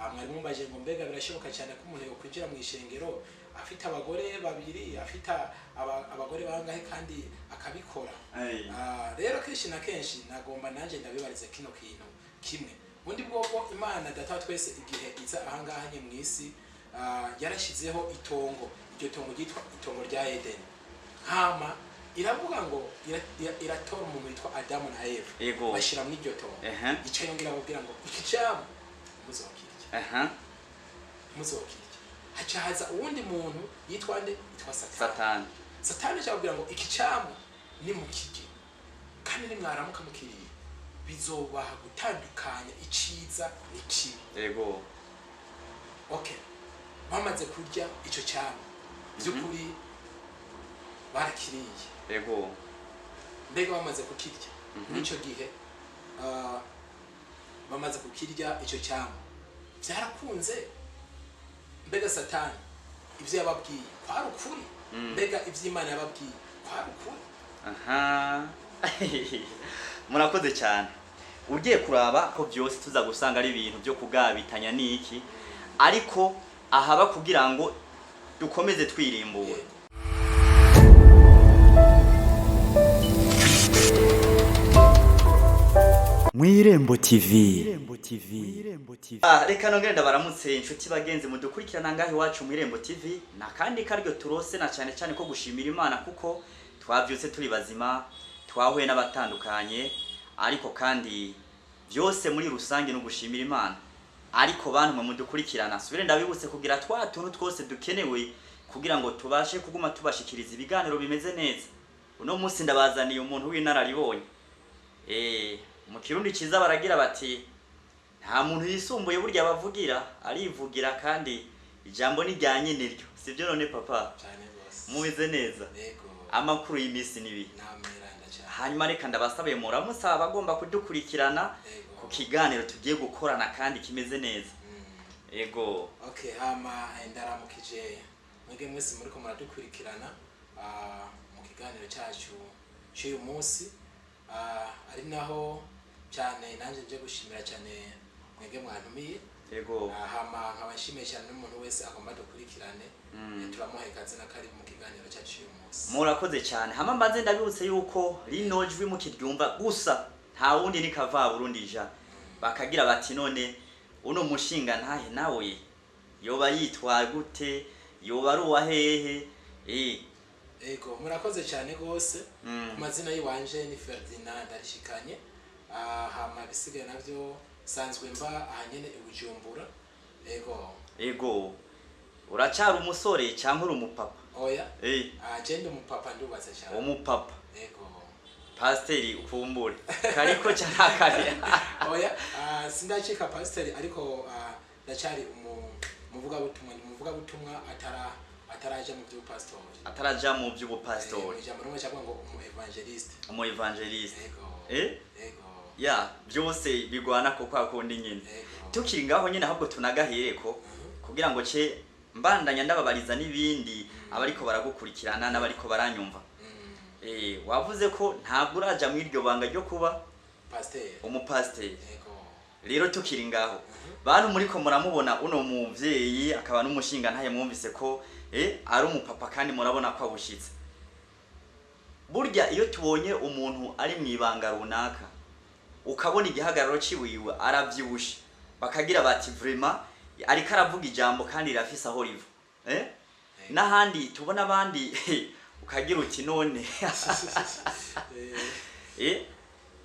mwari mumbaje ngo mbega birashoboka cyane ko umuntu yokwinjira mu ishengero afite abagore babiri afite abagore bangahe kandi akabikora. Rero kenshi na kenshi nagomba nanje ndabibarize kino kintu kimwe. Ubundi bwoko Imana data twese igihe iza ahangaha mu isi yarashizeho itongo, iryo tongo ryitwa itongo rya Edeni. Hama iravuga ngo iratora umuntu witwa Adamu na Eva bashira mu iryo tongo. Ico yongera babwira ngo iki cyabo muzokirya. Muzokirya. Hacahaza uwundi muntu yitwa nde? Yitwa Satani. Satani cyabwira ngo iki cyabo ni mukige kandi ni mwaramuka mukiriye bizobaha gutandukanya iciza n'ikibi. Okay. Bamaze kurya ico cyabo byukuri barakiriye. Mbega bamaze kukirya nico gihe bamaze kukirya ico cyabo byarakunze. Mbega Satani ivyo yababwiye kwari ukuri? Mbega ivy'Imana yababwiye kwari ukuri? Murakoze cyane. Ugiye kuraba ko byose tuza gusanga ari ibintu byo kugabitanya niki, ariko ahaba kugira ngo dukomeze twirimbura. Mwirembo TV. Reka nongere ndabaramutse inshuti bagenzi mudukurikirana ngaho iwacu Mwirembo TV. Na kandi karyo turose na cyane cyane ko gushimira Imana kuko twavyutse turi bazima, twahuye n'abatandukanye, ariko kandi byose muri rusange no gushimira Imana. Ariko bantu mudukurikirana subire ndabibutse kugira tuntu twose dukenewe kugira ngo tubashe kuguma tubashikiriza ibiganiro bimeze neza. Uno munsi ndabazaniye umuntu w'inararibonye. Mu Kirundi ciza baragira bati nta muntu yisumbuye burya bavugira arivugira kandi ijambo ni ryanye niryo. Sivyo none papa? Cyane bose. Mubize neza. Amakuru y'imisi nibi. Nameranda cyane. Hanyuma reka ndabasabe muramusaba bagomba kudukurikirana ku kiganiro tugiye gukorana kandi kimeze neza. Okay, hama ndaramukije mwege mwese muri ko muradukurikirana mu kiganiro cyacu cy'uyu munsi. Ari naho cyane nanje nje gushimira cyane mwege mwantumiye. Hama nkabashimiye cyane n'umuntu wese agomba dukurikirane. Turamuha ikaze na kari mu kiganiro cyacu cy'uyu munsi. Murakoze cyane. Hama mbanze ndabibutse yuko rino jwi mu kiryumva gusa nta wundi ni kava Burundi ja. Bakagira bati none uno mushinga ntahe nawe yoba yitwa gute, yoba ari uwa hehe? Murakoze cyane gose. Ku mazina yiwanje ni Ferdinand Darishikanye. Hama bisigaye navyo sanzwe mba ahanyene ibujumbura. Uracyari umusore cyangwa uri umupapa? Oya. Agenda umupapa ndubatse cyane. Umupapa. Pasiteri ukumbure. Kariko cyakare. Oya, sindacika pasiteri ariko ndacyari umuvuga butumwa ataraja mu by'upastori. Ataraja mu by'ubupastori. Ijambo rumwe cyangwa ngo evangelist. Evangelist. Byose bigwana ko kwa kundi nyine. Tukiri ngaho nyine ahubwo tunagahireko kugira ngo mbandanya ndababariza n'ibindi abariko baragukurikirana n'abariko baranyumva. Wavuze ko ntabwo uraja mu iryo banga ryo kuba pasiteri. Umupasiteri. Rero tukiri ngaho bantu muri ko muramubona uno muvyeyi akaba n'umushinga ntaye mwumvise ko ari umupapa kandi murabona ko abushitse. Burya iyo tubonye umuntu ari mwibanga runaka ukabona igihagararo ciwiwe aravyibushe bakagira bati vraiment ariko aravuga ijambo kandi rafise aho riva. Nahandi tubona abandi ukagira uti none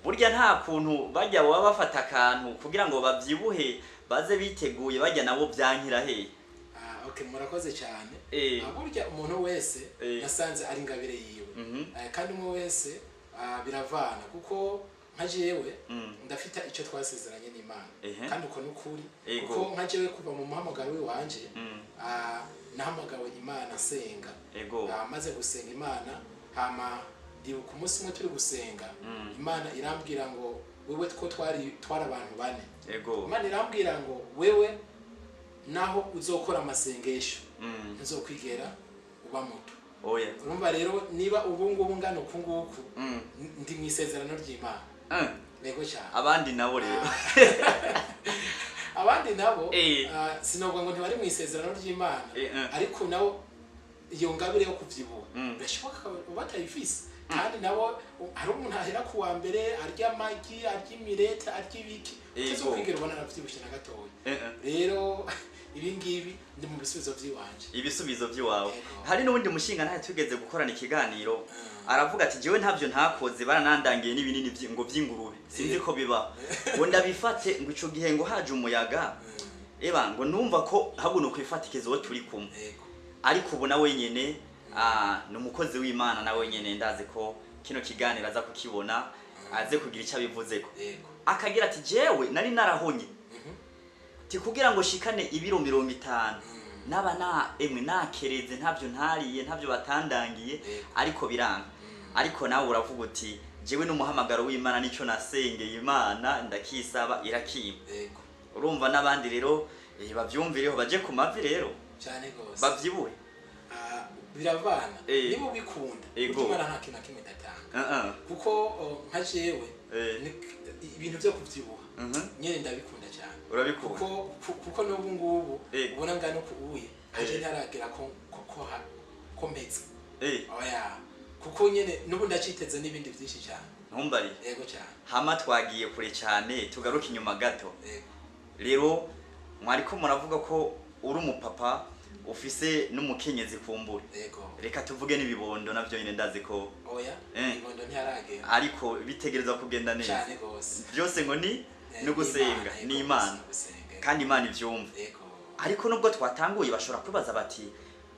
burya nta kuntu bajya baba bafata akantu kugira ngo babyibuhe baze biteguye bajya nabo byankira he. Okay, murakoze cyane. Burya umuntu wese yasanze ari ngabire yiwe. Kandi umwe wese biravana kuko nkajewe ndafita icyo twasezeranye n'Imana kandi uko n'ukuri kuko nkajewe kuva mu muhamagaro wanje nahamagawe Imana senga. Maze gusenga Imana hama ndibuka umunsi umwe turi gusenga Imana irambwira ngo wewe two twari abantu bane. Imana irambwira ngo wewe naho uzokora amasengesho nzokwigera uba muto. Urumva rero niba ubungubu ngano kunguku ndi mwisezerano ry'Imana. Cyane. Abandi nabo rero abandi nabo sinovuga ngo ntibari mu isezerano ry'Imana ariko nabo iyo ngabire yo kuvyibuha birashoboka batayifise kandi nabo hari umuntu ahera ku wa mbere arya amagi arya imirete arya ibiki tuzo kwigera ubona navyibushe na gatoya rero ibi ngibi ndi mu bisubizo by'iwanje ibisubizo by'iwawe hari n'ubundi mushinga ntaye tugeze gukorana ikiganiro aravuga ati jewe ntavyo ntakoze baranandangiye n'ibinini ngo vy'ingurube sinzi ko biba ngo ndabifate ngo ico gihe ngo haje umuyaga eba ngo numva ko habuno kwifatikizo wo turi kumwe ariko ubu nawe nyene numukozi w'Imana nawe nyene ndazi ko kino kiganiro aza kukibona aze kugira icyo abivuzeko akagira ati jewe nari narahonye ti kugira ngo shikane ibiro 50 naba nakereze ntavyo ntariye ntavyo batandangiye ariko biranga ariko nawe uravuga uti jewe n'umuhamagaro w'Imana nico nasengeye Imana ndakisaba irakima urumva nabandi rero bavyumvireho baje ku mavi rero cyane gose bavyibuhe biravana nibo bikunda Imana nta kintu kimwe datanga kuko nka jewe ibintu byo kuvyibuha nyene ndabikunda cyane urabikunda kuko n'ubu ngubu ubona ngano kubuye aje ntaragera ko meze oya kuko nyene n'ubu ndaciteze n'ibindi byinshi cyane ntumbari yego cyane hama twagiye kure cyane tugaruka inyuma gato rero mwariko muravuga ko uri umupapa ufise n'umukenyezi kumbura reka tuvuge n'ibibondo navyo nyine ndazi ko oya ibibondo ntiharagera ariko bitegereza kugenda neza cyane gose byose ngo ni no gusenga ni Imana kandi Imana ivyumva ariko nubwo twatanguye bashobora kwibaza bati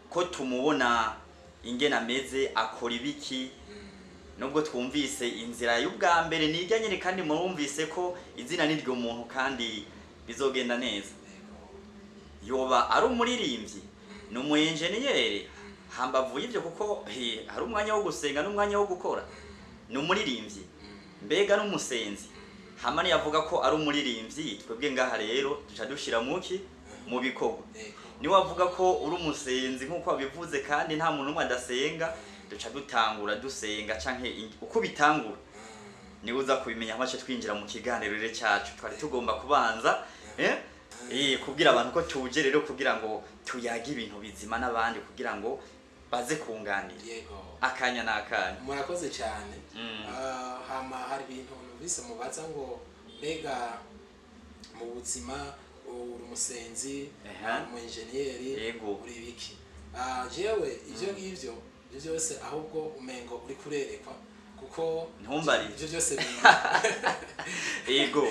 ko tumubona ingena ameze akora ibiki nubwo twumvise inzira y'ubwa mbere nijya nyine kandi murumvise ko izina niryo muntu kandi bizogenda neza yoba ari umuririmbyi numu engineer hambavuye ivyo kuko hari umwanya wo gusenga n'umwanya wo gukora numuririmbyi mbega n'umusenzi hamani yavuga ko ari umuririmbyi twebwe ngaha rero duca dushira muki mu bikogo ni wavuga ko uri umusenzi nkuko wabivuze kandi nta muntu umwe adasenga duca dutangura dusenga canke uko bitangura ni uza kubimenya amace twinjira mu kiganiro rere cyacu twari tugomba kubanza kubwira abantu ko tuje rero kugira ngo tuyage ibintu bizima nabandi kugira ngo baze kunganira akanya nakanya murakoze cyane hama hari ibintu bise mubaza ngo mbega mu buzima uri umusenzi mu engineer uri biki jewe ivyo ngivyo byose ahubwo umengo uri kurerekwa kuko ntumbari ivyo byose yego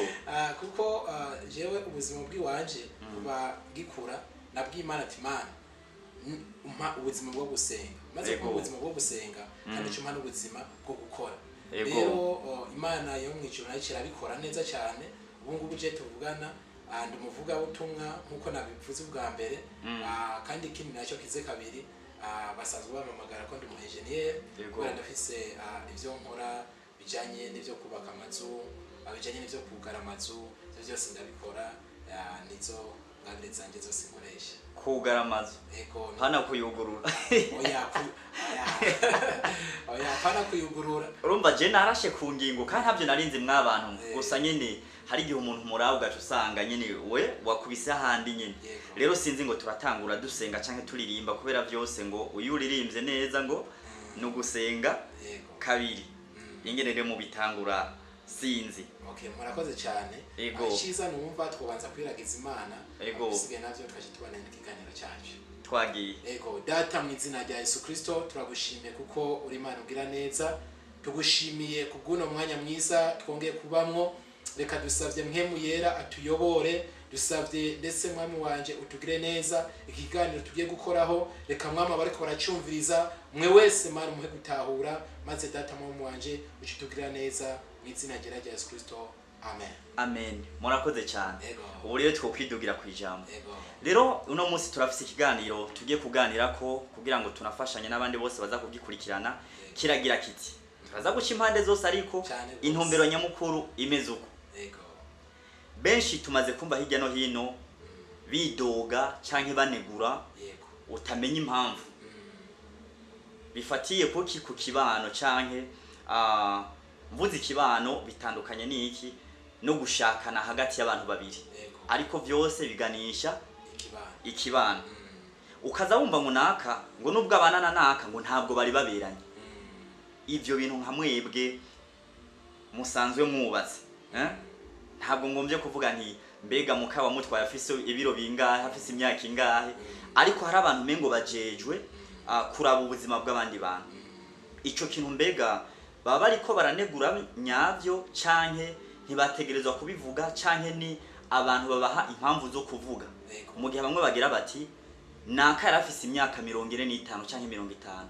kuko jewe ubuzima bw'iwanje kuba gikura nabw'Imana timana umpa ubuzima bwo gusenga maze ku ubuzima bwo gusenga kandi cyo mpana ubuzima bwo gukora rero Imana yo mwijuru nayo kirabikora neza cyane ubu ngubu je tuvugana and umuvuga ubutumwa nkuko nabivuze ubwa mbere kandi ikindi nacyo kize kabiri basanzwe bamamagara ko ndi mu engineer kubera ndafise ivyo nkora bijanye n'ivyo kubaka amazu bijanye n'ivyo kugara amazu byose ndabikora nizo ngabire zanje zose nkoresha kugara amazu hana kuyugurura oya hana kuyugurura urumva je narashe ku ngingo kandi ntabyo narinzi mwabantu gusa nyene hari igihe umuntu muraho gacu usanga nyene we wakubise ahandi nyene rero sinzi ngo turatangura dusenga canke turirimba kubera byose ngo uyu uririmbye neza ngo no gusenga kabiri ingene rero mu bitangura sinzi murakoze cyane ciza numva twobanza kwiragiza Imana bisigaye navyo twaje tubana n'ikiganiro cyacu twagiye data mu izina rya Yesu Kristo turagushimiye kuko uri Imana ugira neza tugushimiye kubw'uno mwanya mwiza twongeye kubamwo reka dusavye mpemu yera atuyobore dusavye ndetse mwami wanje utugire neza ikiganiro tugiye gukoraho reka mwama bariko baracumviriza mwe wese Mana muhe gutahura maze data mwami wanje ucitugirira neza mu izina rya Yesu Kristo amen amen murakoze cyane ubu rero twokwidugira ku ijambo rero uno munsi turafise ikiganiro tugiye kuganira ko kugira ngo tunafashanye n'abandi bose baza kugikurikirana kiragira kiti turaza guca impande zose ariko intumbero nyamukuru imeze uko benshi tumaze kumva hirya no hino bidoga canke banegura utamenya impamvu bifatiye kuki ku kibano canke mvuze ikibano bitandukanye n'iki no gushakana hagati y'abantu babiri ariko vyose biganisha ikibano. ikibano. Ukaza wumva ngo naka ngo nubwo abana na naka ngo ntabwo bari baberanye. Ivyo bintu nka mwebwe musanzwe mwubatse, ntabwo ngombye kuvuga nti mbega mukaba mutwaye afise ibiro bingahe, afise imyaka ingahe, ariko hari abantu mengo bajejwe kuraba ubuzima bw'abandi bantu. Ico kintu mbega baba bariko baranegura nyavyo canke ntibategerezwa kubivuga canke ni abantu babaha impamvu zo kuvuga. Mu gihe bamwe bagira bati naka yarafise imyaka 45 canke 50,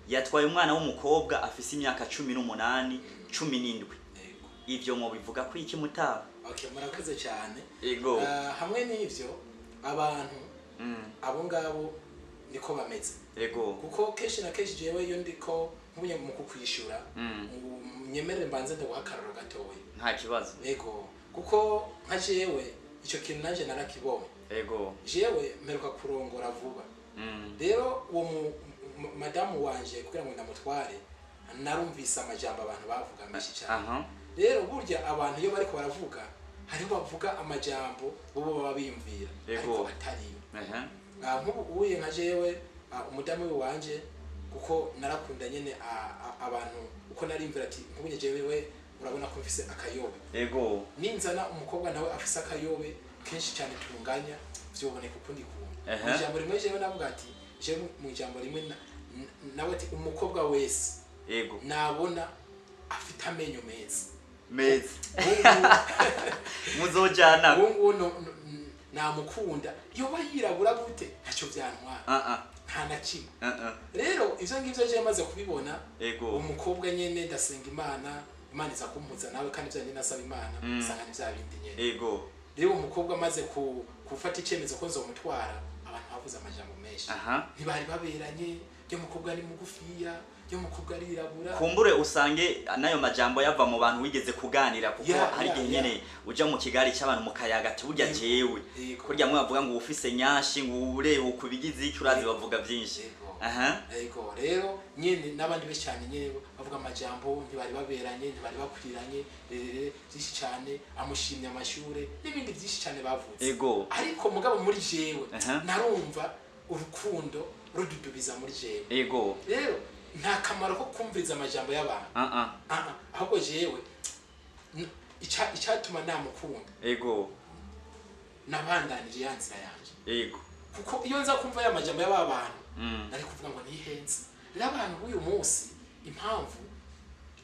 yatwaye umwana w'umukobwa afise imyaka 18 17. Ivyo mu bivuga ko iki mutaba? Okay, murakoze cyane. Ego. Hamwe n'ivyo abantu abo ngabo niko bameze. Ego. Kuko kenshi na kenshi jewe iyo ndiko nkubye mu kukwishura nyemerere mbanze ndaguhakararo gatoya. Nta kibazo. Ego. Kuko nka jewe ico kintu nanje narakibonye. Ego. Jewe mperuka kurongora vuba. Rero uwo madamu wanje kugira ngo ndamutware narumvise amajambo abantu bavuga menshi cyane. Rero burya abantu iyo bariko baravuga hariho bavuga amajambo bo baba biyumvira ariko atariyo. Nk'ubu uye nka jewe umudamu wanje kuko narakunda nyene abantu uko narimvira ati nkubunye jewe urabona ko mfise akayobe. Ego. Ninzana umukobwa nawe afise akayobe kenshi cyane tunganya vyoboneka ukundi kuntu. Ijambo rimwe jewe navuga ati jewe mu ijambo rimwe nawe ati umukobwa wese ego nabona afite amenyo meza muzojana uwo namukunda iyo bayirabura gute ntacyo byantwara nta na kimwe. Rero ivyo ngivyo je maze kubibona umukobwa nyene ndasenga Imana iza kumpuza nawe kandi byanye nasaba Imana sanga nivya bindi nyene. Ego. Rero umukobwa maze kufata icemezo ko nzomutwara abantu bavuze amajambo menshi. Ntibari baberanye, yo mukobwa ni mugufiya, yo mukobwa arirabura. Kumbure usange nayo majambo yava mu bantu wigeze kuganira kuko hari gihe nyene uja mu kigari cy'abantu mukayaga ati burya jewe kurya mwe bavuga ngo ufise nyashi ngo urebe ukubigize iki urazi bavuga byinshi. Ego rero nyene nabandi be cyane nyene bavuga amajambo ntibari baberanye ntibari bakwiranye byinshi cyane amushimye amashure n'ibindi byinshi cyane bavuze. Ego. Ariko mugabo muri jewe narumva urukundo rududubiza muri jewe. Ego. Rero nta kamaro ko kumviriza amajambo y'abantu. Ahubwo jewe icyatuma namukunda. Ego. Nabandanije yanzira yanje. Ego. Kuko iyo nza kumva ya majambo y'abantu nari kuvuga ngo nihenze. Rero abantu b'uyu munsi impamvu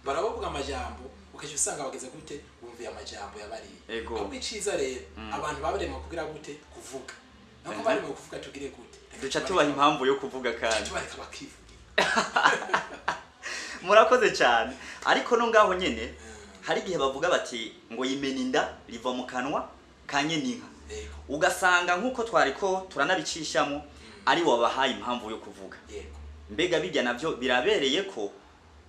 baravuga amajambo ukaje usanga bageze gute bumviye amajambo y'abari. Ahubwo iciza rero abantu babarema kugira gute kuvuga. Nako bari mu kuvuga tugire gute. Duca tubaha impamvu yo kuvuga kandi. Tubareka bakivuga. Murakoze cyane. Ariko no ngaho nyene hari gihe bavuga bati ngo yimeninda riva mu kanwa kanye ninka. Ugasanga nkuko twariko turanabicishamo ari wabahaye impamvu yo kuvuga. Mbega bijya navyo birabereye ko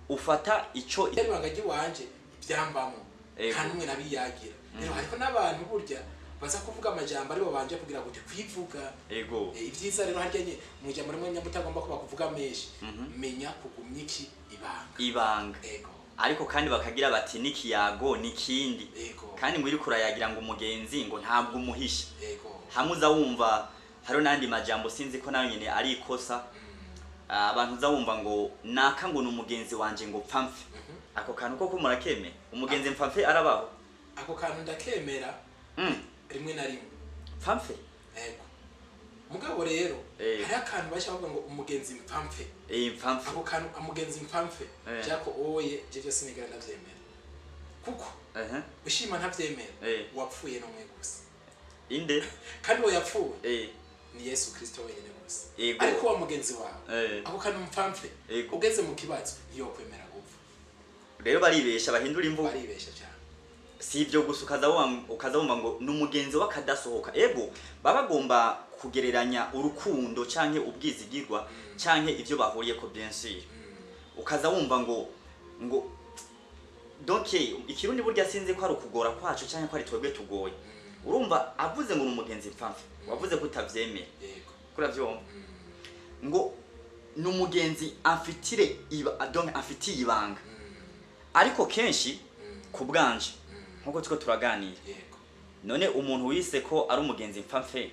ufata ico ibanga wanje ibyambamo kanumwe nabiyagira. Rero hariko nabantu burya baza kuvuga amajambo ari babanje kugira gute kwivuga. Ego. Ivyiza rero harya nye mu jambo rimwe nyamutagomba kuba kuvuga menshi menya kugumya iki ibanga. Ego. Ariko kandi bakagira bati nikiyago nikindi. Ego. Kandi muri kurayagira ngo umugenzi ngo ntabwo umuhisha. Ego. Hamuza wumva haro nandi majambo sinzi ko nayo nyene ari ikosa. Abantu za wumva ngo naka ngo numugenzi wanje ngo pfamfe. Ako kantu koko murakeme umugenzi mpfamfe arabaho. Ako kantu ndakemera. Rimwe na rimwe pfamfe. Ego. Mugabo rero hari akantu bashavuga ngo umugenzi mpfamfe. Mpfamfe. Ako kantu umugenzi mpfamfe jako oye jeje sinigera ndavyemera. Kuko ushima ntavyemera wapfuye no mwe gusa. Inde kandi wo yapfuye ni Yesu Kristo wenyine gusa. Ariko wa mugenzi wawe ako kantu mpfamfe ugeze mu kibazo iyo kwemera gupfa. Rero baribesha bahindura imvugo. Baribesha cyane. Si ibyo gusa ukazawumva ngo numugezi wakadasohoka. Ego babagomba kugereranya urukundo canke ubwizigirwa canke ivyo bahuriye ko bien sûr. Ukazawumva ngo donc ikirundi burya sinzi ko ari ukugora kwacu canke ko ari twebwe tugoye. Urumva avuze ngo numugenzi mpfamfe wavuze ko utavyemera. Yego. Kuravyumva ngo numugenzi afitire donc afitiye ibanga. Ariko kenshi kubwanje nkuko tuko turaganira none umuntu wise ko ari umugenzi mpfamfe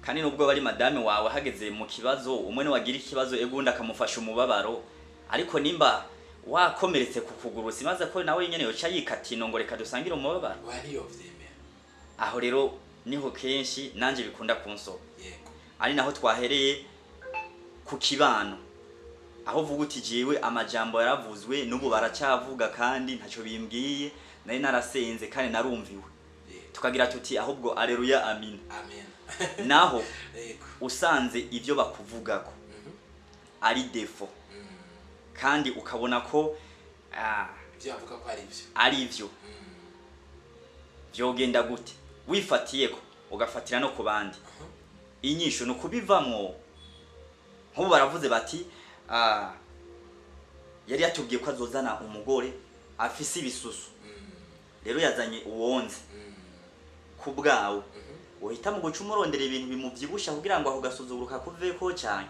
kandi nubwo bari madame wawe hageze mu kibazo umwe wagira ikibazo egundi akamufasha umubabaro ariko nimba wakomeretse ku kuguru simaze ko nawe nyene yoca yikatino ngo reka dusangire umubabaro wari yovyemera aho rero niho kenshi nanje bikunda kunso yego ari naho twahereye ku kibano aho vuga uti jewe amajambo yaravuzwe n'ubu baracavuga kandi ntaco bimbwiye nari narasenze kandi narumviwe tukagira tuti ahubwo aleluya amen amen naho usanze ivyo bakuvugako ari defo kandi ukabona ko byavuga ko ari ivyo vyogenda gute wifatiyeko ugafatira no ku bandi inyisho no kubivamwo nkubu baravuze bati yari yatubwiye ko azozana umugore afise ibisusu rero yazanye uwonze kubwawe uhita mu guca umurondera ibintu bimuvyibusha kugira ngo aho gasuzuguruka kuveko cyane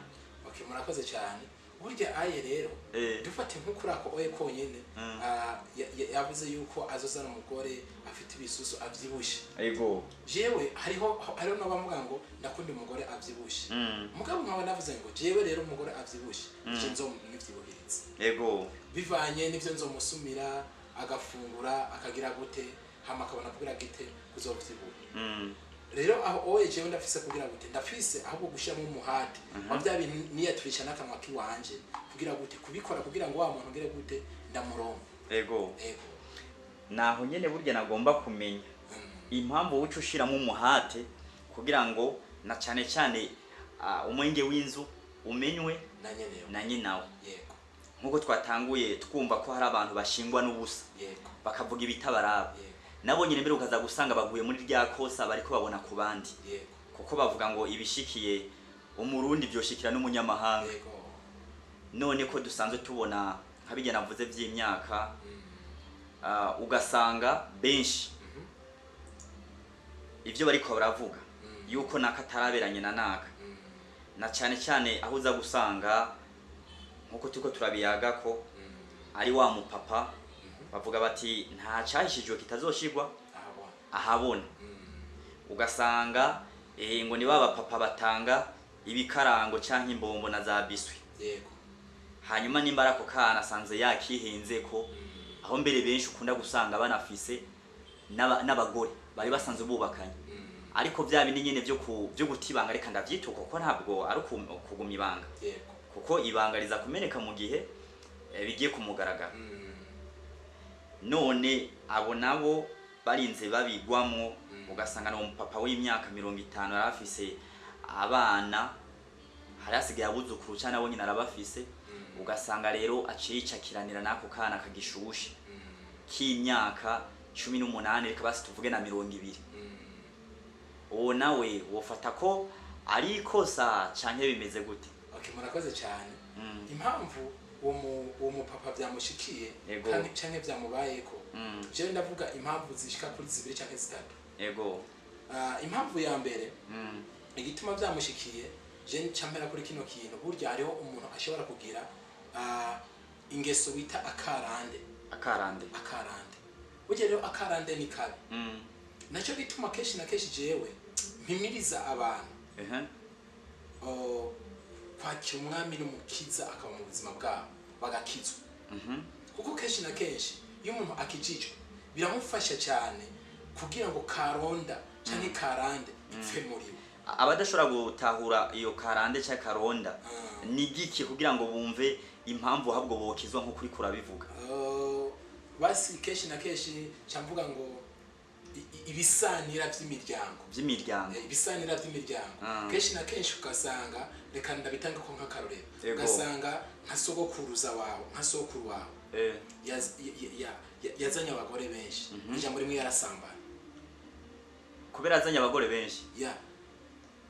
okay murakoze cyane burya aye rero dufate nk'ukurako oye konyene yavuze yuko azozana umugore afite ibisusu avyibushe yego jewe hariho n'abavuga ngo ndakunda umugore avyibushe mugabo nkawe navuze ngo jewe rero umugore avyibushe je nzomwivyibuhiritse yego bivanye n'ivyo nzomusumira agafungura akagira gute hama akabona kugira gite kuzovyibuha rero aho oye jewe ndafise kugira gute ndafise ahubwo gushira mu muhati bya bintu niyaturisha n'akanwa kiwanje kugira gute kubikora kugira ngo wa muntu ngire gute ndamurongo yego naho nyene burya nagomba kumenya impamvu ucu ushiramo umuhate kugira ngo na cyane cyane umwenge w'inzu umenywe na nyenawe yego nkuko twatanguye twumva ko hari abantu bashingwa n'ubusa yego bakavuga ibitabaraba nabo nyine mbere ukaza gusanga baguye muri rya kosa bariko babona ku bandi kuko bavuga ngo ibishikiye umurundi byoshikira n'umunyamahanga none ko dusanzwe tubona nkabijya navuze vy'imyaka ugasanga benshi ivyo bariko baravuga yuko nakataraberanye na naka na cyane cyane aho uza gusanga nkuko tuko turabiyaga ko ari wa mupapa bavuga bati nta cyahishijwe kitazoshigwa ahabona ugasanga ngo ni baba papa batanga ibikarango canke imbombo na za biswi yego hanyuma nimba arako kana sanze yakihenze ko aho mbere benshi ukunda gusanga banafise n'abagore bari basanzwe bubakanye ariko bya bindi nyene byo gutibanga reka ndavyituko ko ntabwo ari kugumya ibanga kuko ibanga riza kumeneka mu gihe bigiye kumugaragara none abo nabo barinze babigwamwo ugasanga no papa w'imyaka 50 arafise abana harasigaye abuzukuru cyane abo nyina arabafise ugasanga rero acicakiranira nako kana kagishushe k'imyaka 18 reka basi tuvuge na 20 uwo nawe wofata ko ari ikosa canke bimeze gute okay murakoze cyane impamvu uwo mupapa byamushikiye kandi canke byamubayeko je ndavuga impamvu zishika kuri 2 canke 3 yego impamvu ya mbere igituma byamushikiye je ncambera kuri kino kintu burya hariho umuntu ashobora kugira ingeso bita akarande burya rero akarande ni kabi naco bituma keshi na keshi jewe mpimiriza abantu kwakira umwami n'umukiza akaba mu buzima bwabo bagakizwa kuko keshi na keshi iyo umuntu akijijwe biramufasha cyane kugira ngo karonda canke karande ipfe muriwe abadashobora gutahura iyo karande cyangwa karonda ni giki kugira ngo bumve impamvu habwo bokizwa nko kuri kurabivuga basi keshi na keshi cyamvuga ngo ibisanira by'imiryango ibisanira by'imiryango keshi na keshi ukasanga reka ndabitanga ko nk'akarorero ugasanga nka sogokuruza wawe nka sokuru wawe yazanye abagore benshi ijambo rimwe yarasambana kubera azanye abagore benshi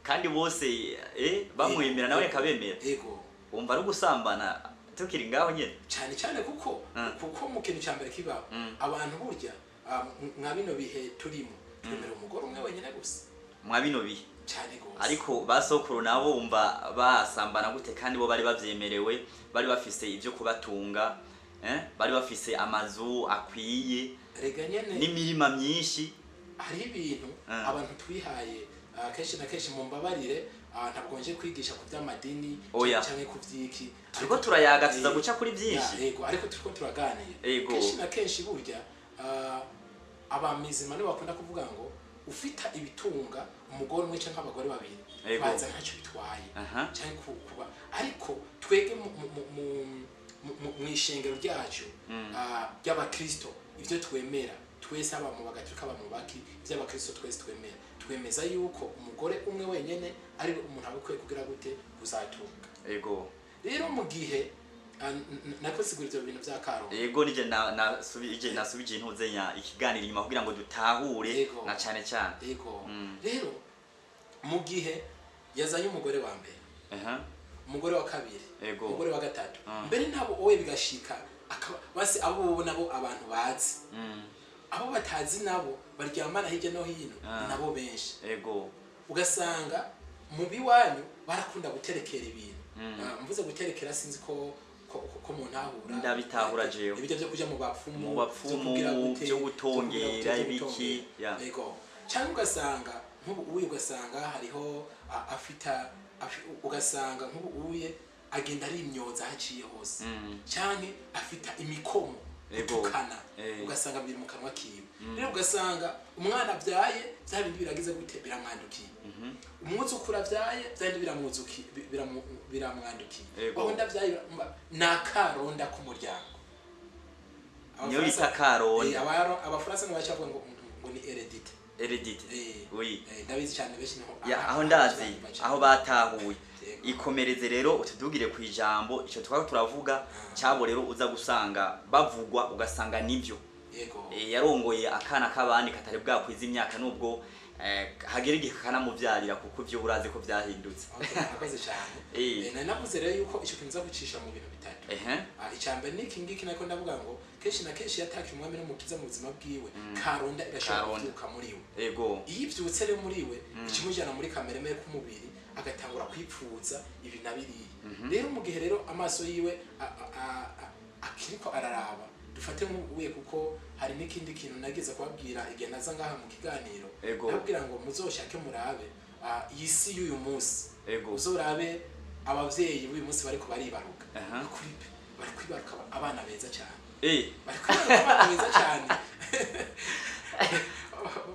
kandi bose bamwemera nawe kabemera yego umva ari gusambana tukiri ngaho nyene cyane kuko mu kintu cyambere kiba abantu burya mwa bino bihe turimo twemera umugore umwe wenyine gusa mwa bino bihe cyane gose ariko basokuru nabo umva basambana gute kandi bo bari bavyemerewe bari bafise ivyo kubatunga bari bafise amazu akwiye rega nyene n'imirima myinshi hari ibintu abantu twihaye kenshi na kenshi mu mbabarire ntabwo nje kwigisha ku by'amadini cyangwa ku by'iki turiko turayagatiza guca kuri byinshi yego ariko turiko turaganira kenshi na kenshi burya abamizima nibo bakunda kuvuga ngo ufita ibitunga umugore umwe cyangwa abagore babiri baza ntacyo bitwaye cyangwa kuba ariko twege mu ishengero ryacu ry'abakristo ivyo twemera twese aba mu bagaturika aba mu baki by'abakristo twese twemeza yuko umugore umwe wenyene ari umuntu abukwiye kugira gute kuzatunga rero mu gihe nakosigura ibyo bintu bya Karo nije nasubije intuzenya ikiganiro inyuma kugira ngo dutahure na cyane cyane rero mu gihe yazanye umugore wa mbere umugore wa kabiri umugore wa gatatu mbere nabo owe bigashika basi abo nabo abantu bazi abo batazi nabo baryamana hirya no hino nabo benshi ugasanga mu biwanyu barakunda guterekera ibintu mvuze guterekera sinzi ko mu ntahura ndabitahura jewe ibyo byo kuja mu bapfumu byo gutongera ibiki cyangwa ugasanga nk'ubu ugasanga hariho afita ugasanga nk'ubu agenda ari imyoza haciye hose cyane afita imikomo gutukana ugasanga biri mu kanwa kiwe rero ugasanga umwana abyaye bya bindi biragize gute biramwandukiye umwuzukuru abyaye bya bindi biramwandukiye aho ndabyaye nakaronda ku muryango niyo bita karonda abafaransa n'abacavuga ngo ni heredité ndabizi cyane benshi aho ndazi aho batahuye ikomereze rero utudugire ku ijambo icyo twako turavuga cyabo rero uza gusanga bavugwa ugasanga nivyo yarongoye akana kabandi katari bwakwiza imyaka nubwo hagera igihe kanamuvyarira kuko ivyo urazi ko vyahindutse akoze cyane navuze rero yuko icyo kinza gucisha mu bintu bitatu icambe niki ngiki nako ndavuga ngo kenshi na kenshi yataka umwami n'umukiza mu buzima bwiwe karonda irashobora kuvyuka muri we iyo ivyutse rero muri we ikimujana muri kamere mere k'umubiri agatangura kwipfuza ibi nabiriye rero mu gihe rero amaso yiwe akiriko araraba dufate nk'ubuye kuko hari n'ikindi kintu nageze kubabwira igihe naza ngaha mu kiganiro ndabwira ngo muzoshake murabe iyi si y'uyu munsi uzorabe abavyeyi b'uyu munsi bariko baribaruka bari kwibaruka abana beza cyane bari kwibaruka abana beza cyane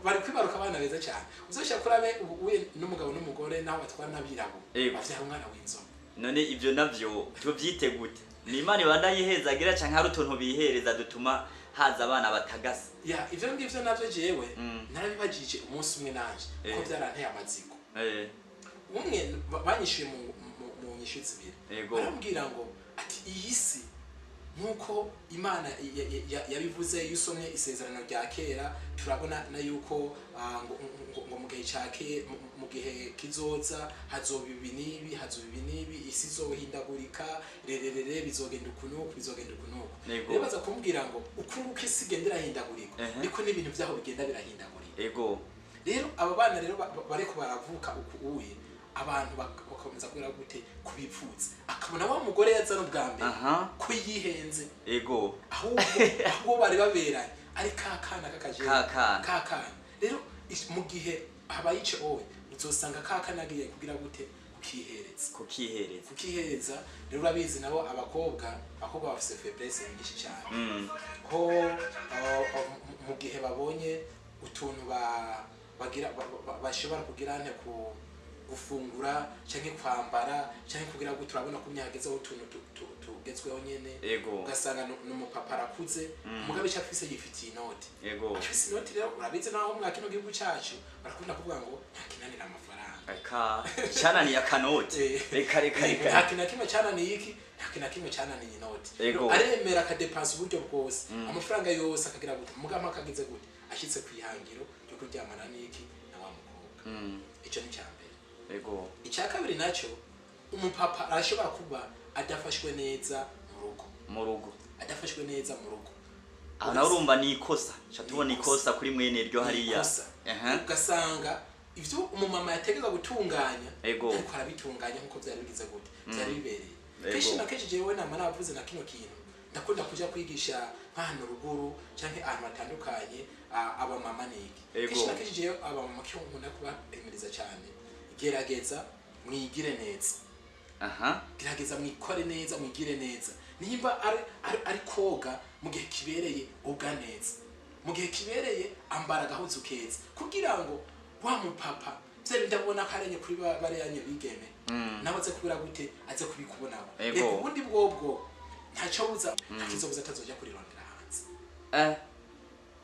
bari kwibaruka abana beza cyane uzoshaka kurabe ubuye n'umugabo n'umugore naho batwara nabirabo bavyara umwana w'inzobe none ivyo navyo byo byitegute ni Imana ibandayiheza canke hari utuntu bihereza dutuma haza abana batagasa ivyo ngivyo navyo jewe narabibajije umunsi umwe nanje ko byaranteye amaziko umwe banyishuye mu nyishu zibiri barambwira ngo ati iyi si nkuko Imana yabivuze yusomye isezerano rya kera turabona na yuko ngo mu gihe cyake mu gihe kizoza hazoba ibi nibi isi zohindagurika rererere bizogenda ukunuko rero baza kumbwira ngo ukuruko isi igenda irahindagurika niko n'ibintu byaho bigenda birahindagurika rero aba bana rero bareko baravuka ukuye abantu bakomeza kwira gute kubipfutsa akabona wa mugore yaza no bwa mbere ko yihenze ahubwo bari baberanye ari kakana kakana rero mu gihe habayice owe uzosanga kakana agiye kugira gute kukihereza rero urabizi nabo abakobwa bafise faiblesse nyinshi cyane ko mu gihe babonye utuntu bagira bashobora kugira nte ku gufungura canke kwambara canke kugira ngo turabona ko myahageze aho tuntu tugezweho nyene ugasanga n'umupapa arakuze mugabe cyafise yifitiye inoti afise inoti rero urabize naho mu kino gihugu cyacu barakunda kuvuga ngo ntakinanira amafaranga cyananiye akanoti reka ntakina kimwe cyananiye iki ntakina kimwe cyananiye inoti aremera akadepansa uburyo bwose amafaranga yose akagira gute mugama akagize gute ashitse kwihangiro ryo kuryamana n'iki na wa mukobwa ico ni cyane icya kabiri nacyo umupapa arashobora kuba adafashwe neza mu rugo adafashwe neza mu rugo aho nawe urumva ni ikosa tubona ikosa kuri mwene ryo hariya ugasanga ivyo umumama yategeka gutunganya ariko arabitunganya nkuko byari bigize gute byari bibereye kenshi na kenshi jewe nama navuze na kino kintu ndakunda kuja kwigisha nk'ahantu ruguru canke ahantu hatandukanye aba mama niki kenshi na kenshi jewe aba mama cyo nkunda kubahimiriza cyane gerageza mwigire neza gerageza mwikore neza mwigire neza nimba ari koga mu gihe kibereye ubwa neza mu gihe kibereye ambara gahuzu keza kugira ngo wa mupapa bye ndabona karenye kuri bareyanye bigeme nabaze kubira gute aze kubikubonaho reko ubundi bwobwo ntacyo buza akizobuza atazoja kurirondera hanze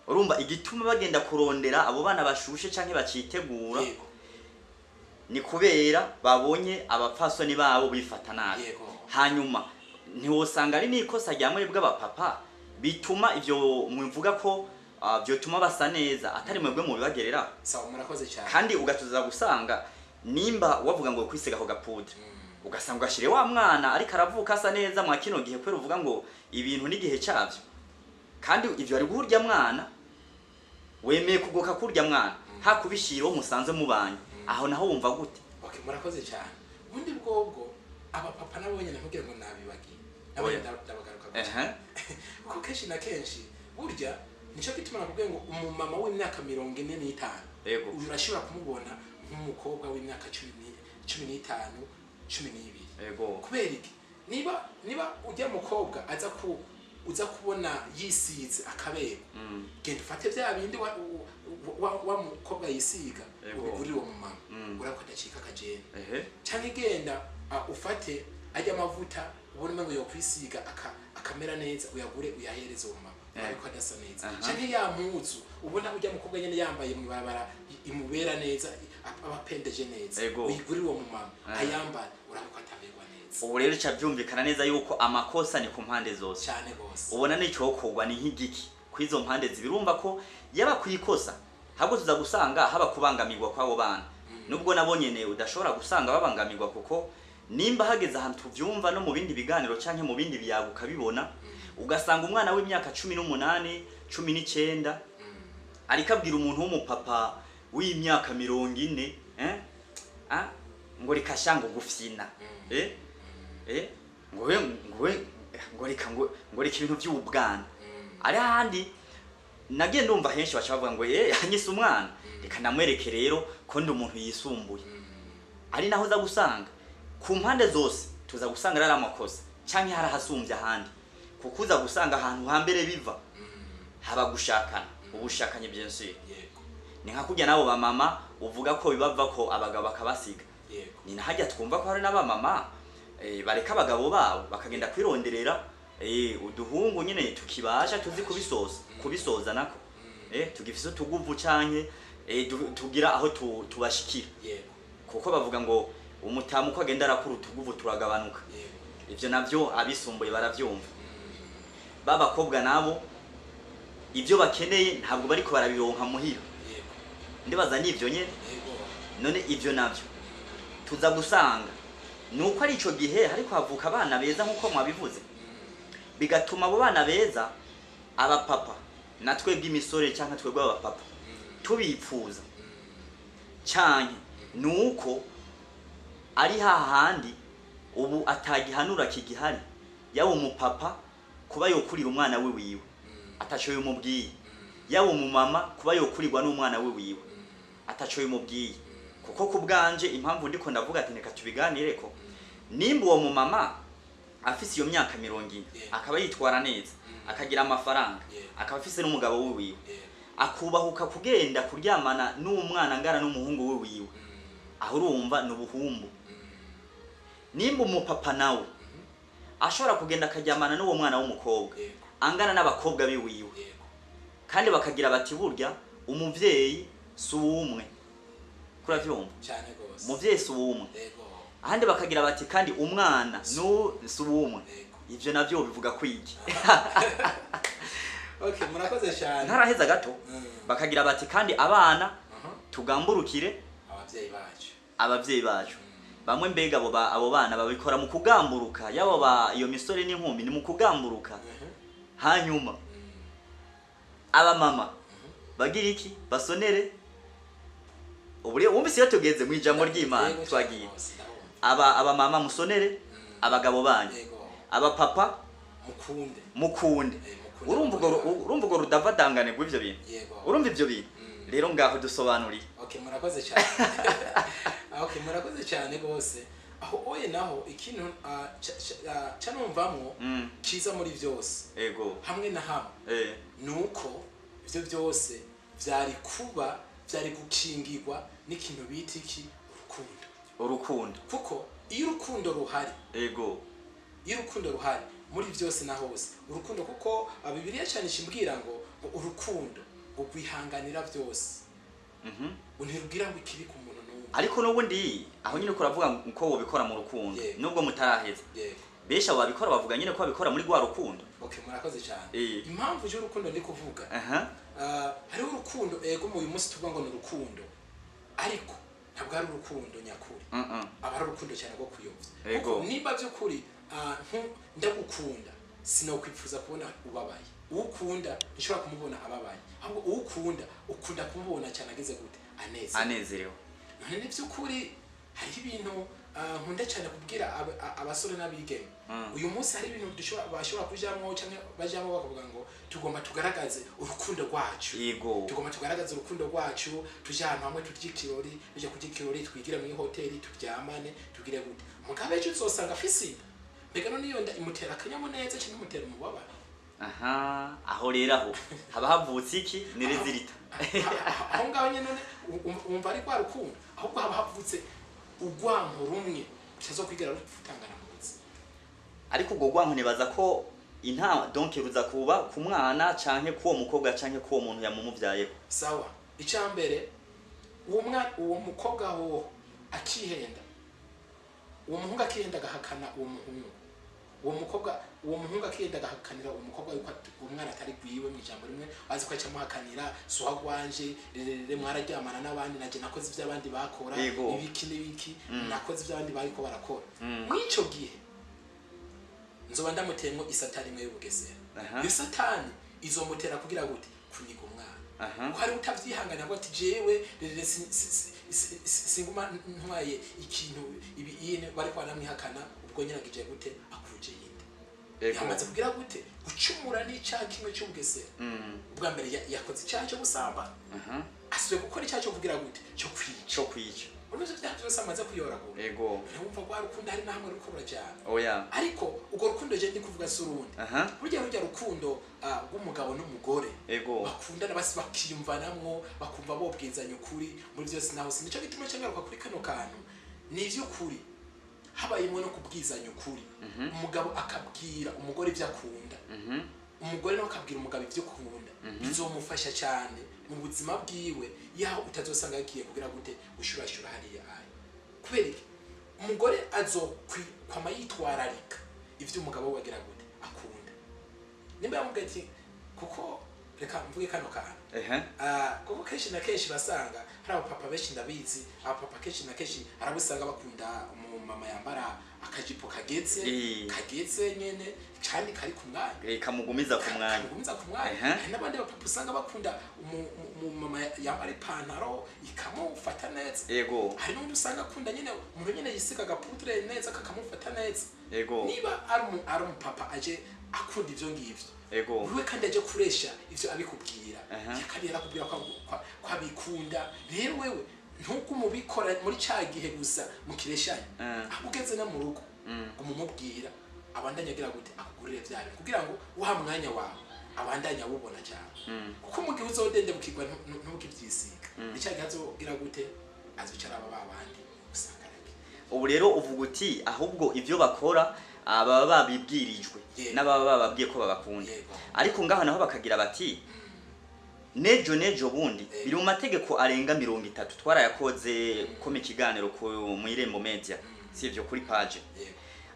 urumva igituma bagenda kurondera abo bana bashushe canke bacitegura ni kubera babonye abapfasoni babo bifata nabi hanyuma ntiwosanga ari nikosa ryamwe bw'abapapa bituma ivyo mwivuga ko byotuma basa neza atari mwebwe mu bibagerera sawa murakoze cyane kandi ugatuza gusanga nimba wavuga ngo kwisiga ko gapudre ugasanga ugashire wa mwana ariko aravuka asa neza mwa kino gihe kwera uvuga ngo ibintu n'igihe cyavyo kandi ivyo ari guhurya mwana wemeye kugoka kurya mwana hakubishiro musanze mubanye aho naho wumva gute okay murakoze cyane ubundi bwobwo abapapa nabo nyene nkugira ngo nabibagiye nabo ndabagaruka kuko kenshi na kenshi burya nico gituma nakubwiye ngo umumama w'imyaka 45 uyu urashobora kumubona nk'umukobwa w'imyaka 15 12 kubera iki niba ujya mukobwa uza kubona yisize akabego genda ufate bya bindi wa mukobwa yisiga ubigurira uwo mumama urako adacika akajene cyangwa genda ufate ajya amavuta ubone ngo yo kwisiga akamera neza uyagure uyahereze uwo mama ariko adasa neza cyangwa ya muzu ubona ujya mukobwa nyene yambaye mu barabara imubera neza abapendeje neza uyigurira uwo mama ayambara urako ataberwa neza ubu rero cyavyumvikana neza yuko amakosa ni ku mpande zose cyane gose ubona nico kogwa ni nk'igiki kwizo mpande zibirumva ko yaba kuyikosa habwo tuza gusanga haba kubangamirwa kwabo bana nubwo nabonyene udashobora gusanga babangamirwa kuko nimba hageze ahantu tuvyumva no mu bindi biganiro canke mu bindi biyaguka bibona ugasanga umwana w'imyaka 18 19 ariko abwira umuntu w'umupapa w'imyaka 40 ngo rikashango gufyina ngo reka ibintu by'ubwana ari handi nagiye ndumva henshi bacavuga ngo yanyise umwana reka namwereke rero ko ndi umuntu yisumbuye ari naho za gusanga ku mpande zose tuza gusanga ari amakosa canke hari hasumbye ahandi kuko uza gusanga ahantu hambere biva haba gushakana ubushakanye byinshi ni nka kujya nabo ba mama uvuga ko bibava ko abagabo bakabasiga ni nahajya twumva ko hari n'abamama bareka abagabo babo bakagenda kwironderera uduhungu nyene tukibasha tuzi kubisoza nako tugifise tuguvu canke tugira aho tubashikira kuko bavuga ngo umutamu ko agenda arakuru tuguvu turagabanuka ivyo navyo abisumbuye baravyumva babakobwa nabo ivyo bakeneye ntabwo bariko barabironka muhira ndibaza nivyo nyene none ivyo navyo tuza gusanga nuko ari ico gihe hariko havuka abana beza nkuko mwabivuze bigatuma abo bana beza abapapa natwe bw'imisore cyangwa twebwe abapapa tubipfuza cyane nuko ari hahandi ubu atagihanura kigihari yaba umupapa kuba yokurira umwana we wiwe ataco yumubwiye yaba umumama kuba yokurirwa n'umwana we wiwe ataco yumubwiye kuko kubganje impamvu ndiko ndavuga ati neka tubiganireko nimba uwo mumama afise iyo myaka 40 akaba yitwara neza akagira amafaranga akaba afise n'umugabo we wiwe akubahuka kugenda kuryamana n'umwana ngara n'umuhungu we wiwe aho urumva n'ubuhumbu nimba umupapa nawe ashobora kugenda akaryamana n'uwo mwana w'umukobwa angana n'abakobwa biwiwe kandi bakagira bati burya umuvyeyi suumwe kura vyumva cyane gose umuvyeyi suumwe ahandi bakagira bati kandi umwana no suumwe ivyo navyo bivuga kwiki okay murakoze cyane ntaraheza gato bakagira bati kandi abana tugamburukire abavyeyi bacu bamwe mbega abo bana babikora mu kugamburuka yabo iyo misore n'inkumi ni mu kugamburuka hanyuma aba mama bagira iki basonere ubure wumvise iyo tugeze mu ijambo ry'Imana twagiye aba mama musonere abagabo banyu aba papa mukunde urumva rudavadangane rw'ivyo bintu urumva ivyo bintu rero ngaho dusobanuriye. Okay, murakoze cyane. Okay, murakoze cyane gose. Aho oye naho ikintu canumvamwo ciza muri vyose. Ego. Hamwe na hamwe. Nuko ivyo byose vyari gukingirwa n'ikintu bita iki urukundo. Kuko iyo urukundo ruhari. Ego. Iyo urukundo ruhari muri vyose na hose. Urukundo kuko Bibiliya cyane shimbwira ngo urukundo ugwihanganira byose. Untirugira ngo ikibi ku muntu n'umwe. Ariko n'ubundi aho nyine kuravuga ko wobikora mu rukundo nubwo mutaraheza. Besha wabikora bavuga nyine ko babikora muri gwa rukundo. Okay, murakoze cyane. Impamvu je urukundo ndi kuvuga. Hariho urukundo ego mu uyu munsi tuvuga ngo ni urukundo. Ariko ntabwo ari urukundo nyakuri. Aba ari urukundo cyane rwo kuyobya. Kuko nimba by'ukuri ndagukunda sinokwifuza kubona ubabaye. Ukunda nshobora kumubona ababaye. Ahubwo ukunda kumubona cyane ageze gute anezerewe. None ni by'ukuri hari ibintu nkunda cyane kubwira abasore n'abigeme. Uyu munsi hari ibintu bashobora kujamwo cyangwa bajamwo bakavuga ngo tugomba tugaragaze urukundo rwacu. Tugomba tugaragaze urukundo rwacu, tujya ahantu hamwe turya ikirori, tujya kurya ikirori, twigire mu hoteli, turyamane, tugire gute. Mugabe cyo uzosanga afisi. Mbega none iyo imutera akanyamuneza cyangwa imutera umubabaro. Aho rero haba havutse iki nirezirita. Aho ngaho nyene none umva ari kwa rukundo. Ahubwo haba havutse ugwanko rumwe cyazokwigira rutangana mu butsi. Ariko ubwo gwanko nibaza ko donc ruza kuba ku mwana canke kuwo mukobwa canke kuwo muntu yamumuvyayeho. Sawa. Icambere uwo mukobwa wo akihenda. Uwo muhungu akihenda gahakana uwo muhungu. Uwo muhungu akihenda gahakanira uwo mukobwa yuko umwana atari gwiwe mu ijambo rimwe azi ko acamuhakanira so agwanje rere mwararyamana n'abandi naje nakoze ivy'abandi bakora ibiki nakoze ivy'abandi bariko barakora. Mwico gihe nzoba ndamutemo isatani mwe y'ubugesera. Iyo satani izomutera kugira gute kuniga umwana. Ko hari utavyihangana ngo ati jewe rere singuma ntwaye ikintu ibi yene bari kwa namwihakana ubwo nyiragije gute akuje yinde. Yamaze kugira gute gucumura n'icyaha kimwe cy'ubugesera. Ubwa mbere yakoze icyaha cyo gusamba. Aswe gukora icyaha cyo kugira gute cyo kwica. Unuze byose amaze kuyoragura. Urumva kwa rukundo hari nahamwe rukora cyane. Ariko ugo rukundo je ndi kuvuga surundi. Rujya rukundo rw'umugabo n'umugore. Bakundana basi bakiyumvanamwo bakumva bobwizanya ukuri muri byose naho sinico gituma cyangaruka kuri kano kantu. Ni ivy'ukuri habayemo no kubwizanya ukuri. Umugabo akabwira umugore ibyo akunda. Umugore nawe akabwira umugabo ibyo akunda. Bizomufasha cyane mu buzima bwiwe yaho utazosanga yagiye kugira gute ushurashura hariya ayi. Kubera iki umugore azokwama yitwararika ivyo umugabo wagira gute akunda. Nimba yamubwiye ati kuko reka mvuge kano kana. Kuko kenshi na kenshi basanga hari abapapa benshi ndabizi abapapa kenshi na kenshi arabusanga bakunda umumama yambara akajipo kageze nyene cyane kari ku mwanya kamugumiza ku mwanya hari n'abandi bapapa usanga bakunda umumama yambara ipantaro ikamufata neza. Hari n'undi usanga akunda nyene umuntu nyene yisiga agaputre neza kakamufata neza. Niba ari umupapa aje akunda ivyo ngivyo uwe kandi aje kuresha ivyo abikubwira yakandi yarakubwira ko abikunda. Rero wewe ntuko mubikora muri cyagihe gusa mukireshanya akugeze na mu rugo umumubwira abandanya agira gute akugurire byabe kugira ngo uha mwanya wawe abandanya ubona cyane. Kuko mu gihe uzodende bukigwa ntukivyisiga icyagihe azogira gute azicara babandi usangarake. Ubu rero uvuga uti ahubwo ivyo bakora baba babibwirijwe n'ababa bababwiye ko babakunda. Ariko ngaho naho bakagira bati nejo bundi biri mu mategeko arenga 30 twarayakoze ko mu kiganiro mu Irembo Media sivyo kuri page.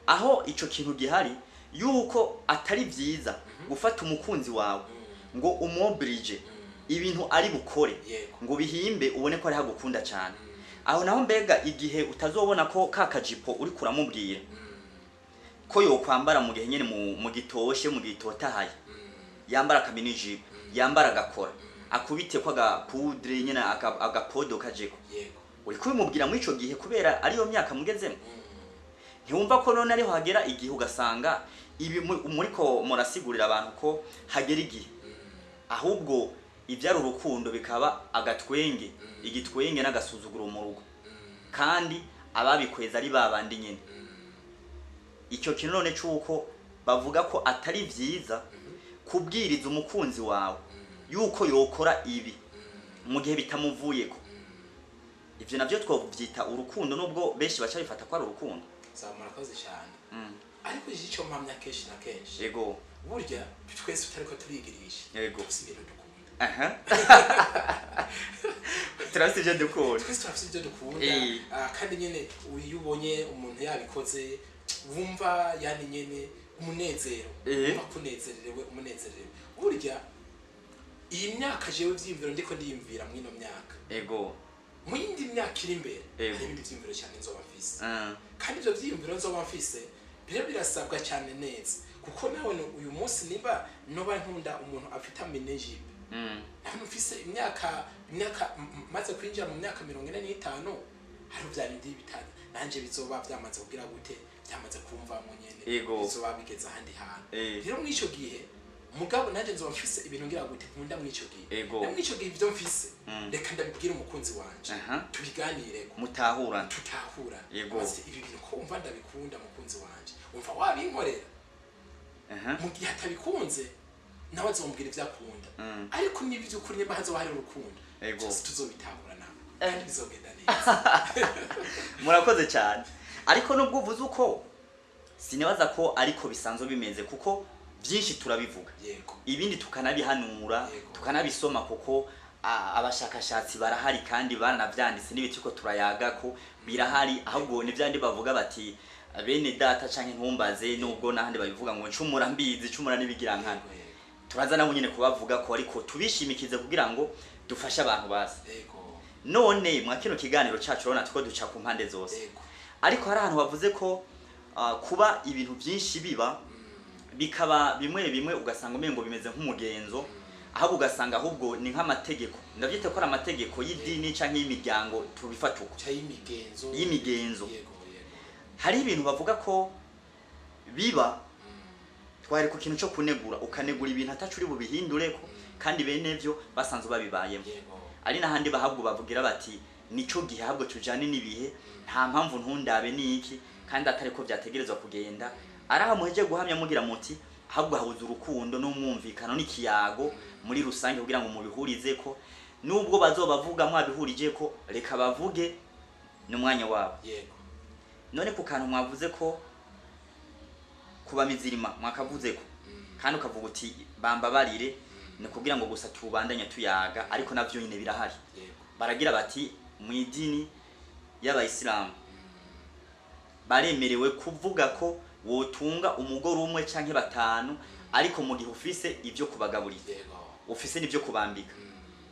Aho ico kintu gihari yuko atari vyiza gufata umukunzi wawe ngo umobridge ibintu ari bukore ngo bihimbe ubone ko ari hagukunda cyane. Aho naho mbega igihe utazobona ko kakajipo uri kuramubwira ko yo kwambara mu gihe nyene mu gitoshe mu gitotahaye yambara kaminiji yambara gakora akubite kwa gapudre nyene agapodo kajeko uri kubimubwira muri ico gihe kubera ari yo myaka mugezemo. ntiwumva ko none ariho hagera igihe ugasanga ibi muri ko murasigurira abantu ko hagera igihe ahubwo ibyari urukundo bikaba agatwenge igitwenge n'agasuzuguro mu rugo kandi ababikweza ari babandi nyene icyo kintu none cyuko bavuga ko atari vyiza kubwiriza umukunzi wawe yuko yokora ibi mu gihe bitamuvuyeko ivyo navyo twovyita urukundo nubwo benshi baca bifata ko ari urukundo murakoze cyane ariko icyo mpamya kenshi na kenshi yego burya twese tutariko turigirisha yego twese ibintu dukunda turafite ibyo dukunda twese turafite ibyo dukunda kandi nyene uyubonye umuntu yabikoze wumva yani nyene umunezero kunezererwe umunezerewe burya iyi myaka jewe vyimviro ndiko ndiyumvira mwino myaka yego mu yindi myaka iri imbere hari ibindi vyimviro cyane nzoba mfise kandi ivyo vyimviro nzoba mfise birasabwa cyane neza kuko nawe uyu munsi niba noba nkunda umuntu afite amenejipe ntabwo mfise imyaka maze kwinjira mu myaka 45 hari byarindi bitana nanje bizoba byamaze kugira gute byamaze kumva mu nyene bizoba bigeze ahandi hantu rero mwico gihe mugabo nanje nzoba mfise ibintu ngira gute nkunda mwico gihe na mwico gihe ibyo mfise reka ndabibwira umukunzi wanje tubiganire tutahura basi ibi bintu ko umva ndabikunda mukunzi wanje umva wabinkorera mu gihe atabikunze nawe azombwira ivyakunda ariko nibyo ukuri nimba hazo hari urukundo tuzobitahura nawe kandi bizogenda neza murakoze cyane ariko nubwo uvuze uko sinibaza ko ariko bisanzwe bimeze kuko byinshi turabivuga ibindi tukanabihanura tukanabisoma kuko abashakashatsi barahari kandi baranavyanditse n'ibiti ko turayaga ko birahari ahubwo nivyandi bavuga bati bene data canke ntumbaze nubwo nahandi babivuga ngo ncumura mbizi cumura nibigirankana turaza nabo nyene kubavuga ko ariko tubishimikize kugira ngo dufashe abantu base none mwa kino kiganiro cacu rona tuko duca ku mpande zose ariko hari ahantu bavuze ko kuba ibintu byinshi biba bikaba bimwe ugasanga umengo bimeze nk'umugenzo ahubwo ugasanga ahubwo ni nk'amategeko ndavyita ko ari amategeko y'idini canke y'imiryango tubifata uko y'imigenzo hari ibintu bavuga ko biba twari ku kintu cyo kunegura ukanegura ibintu atacuri bubihindureko kandi bene byo basanzwe babibayemo ari nahandi bahabwo bavugira bati nico gihe ahubwo tujane nibihe nta mpamvu ntundabe niki kandi atari ko byategerezwa kugenda araha muheje guhamya mugira muti ahubwo habuze urukundo n'umwumvikano n'ikiyago muri rusange kugira ngo mubihurize ko nubwo bazobavuga mwabihurije ko reka bavuge n'umwanya wabo none ku kantu mwavuze ko kuba mizirima mwakavuze ko kandi ukavuga uti bambabarire ni kugira ngo gusa tubandanye tuyaga ariko navyo nyine birahari baragira bati mu idini y'abayisilamu baremerewe kuvuga ko wotunga umugore umwe canke batanu ariko mu gihe ufise ivyo kubagaburira ufise n'ivyo kubambika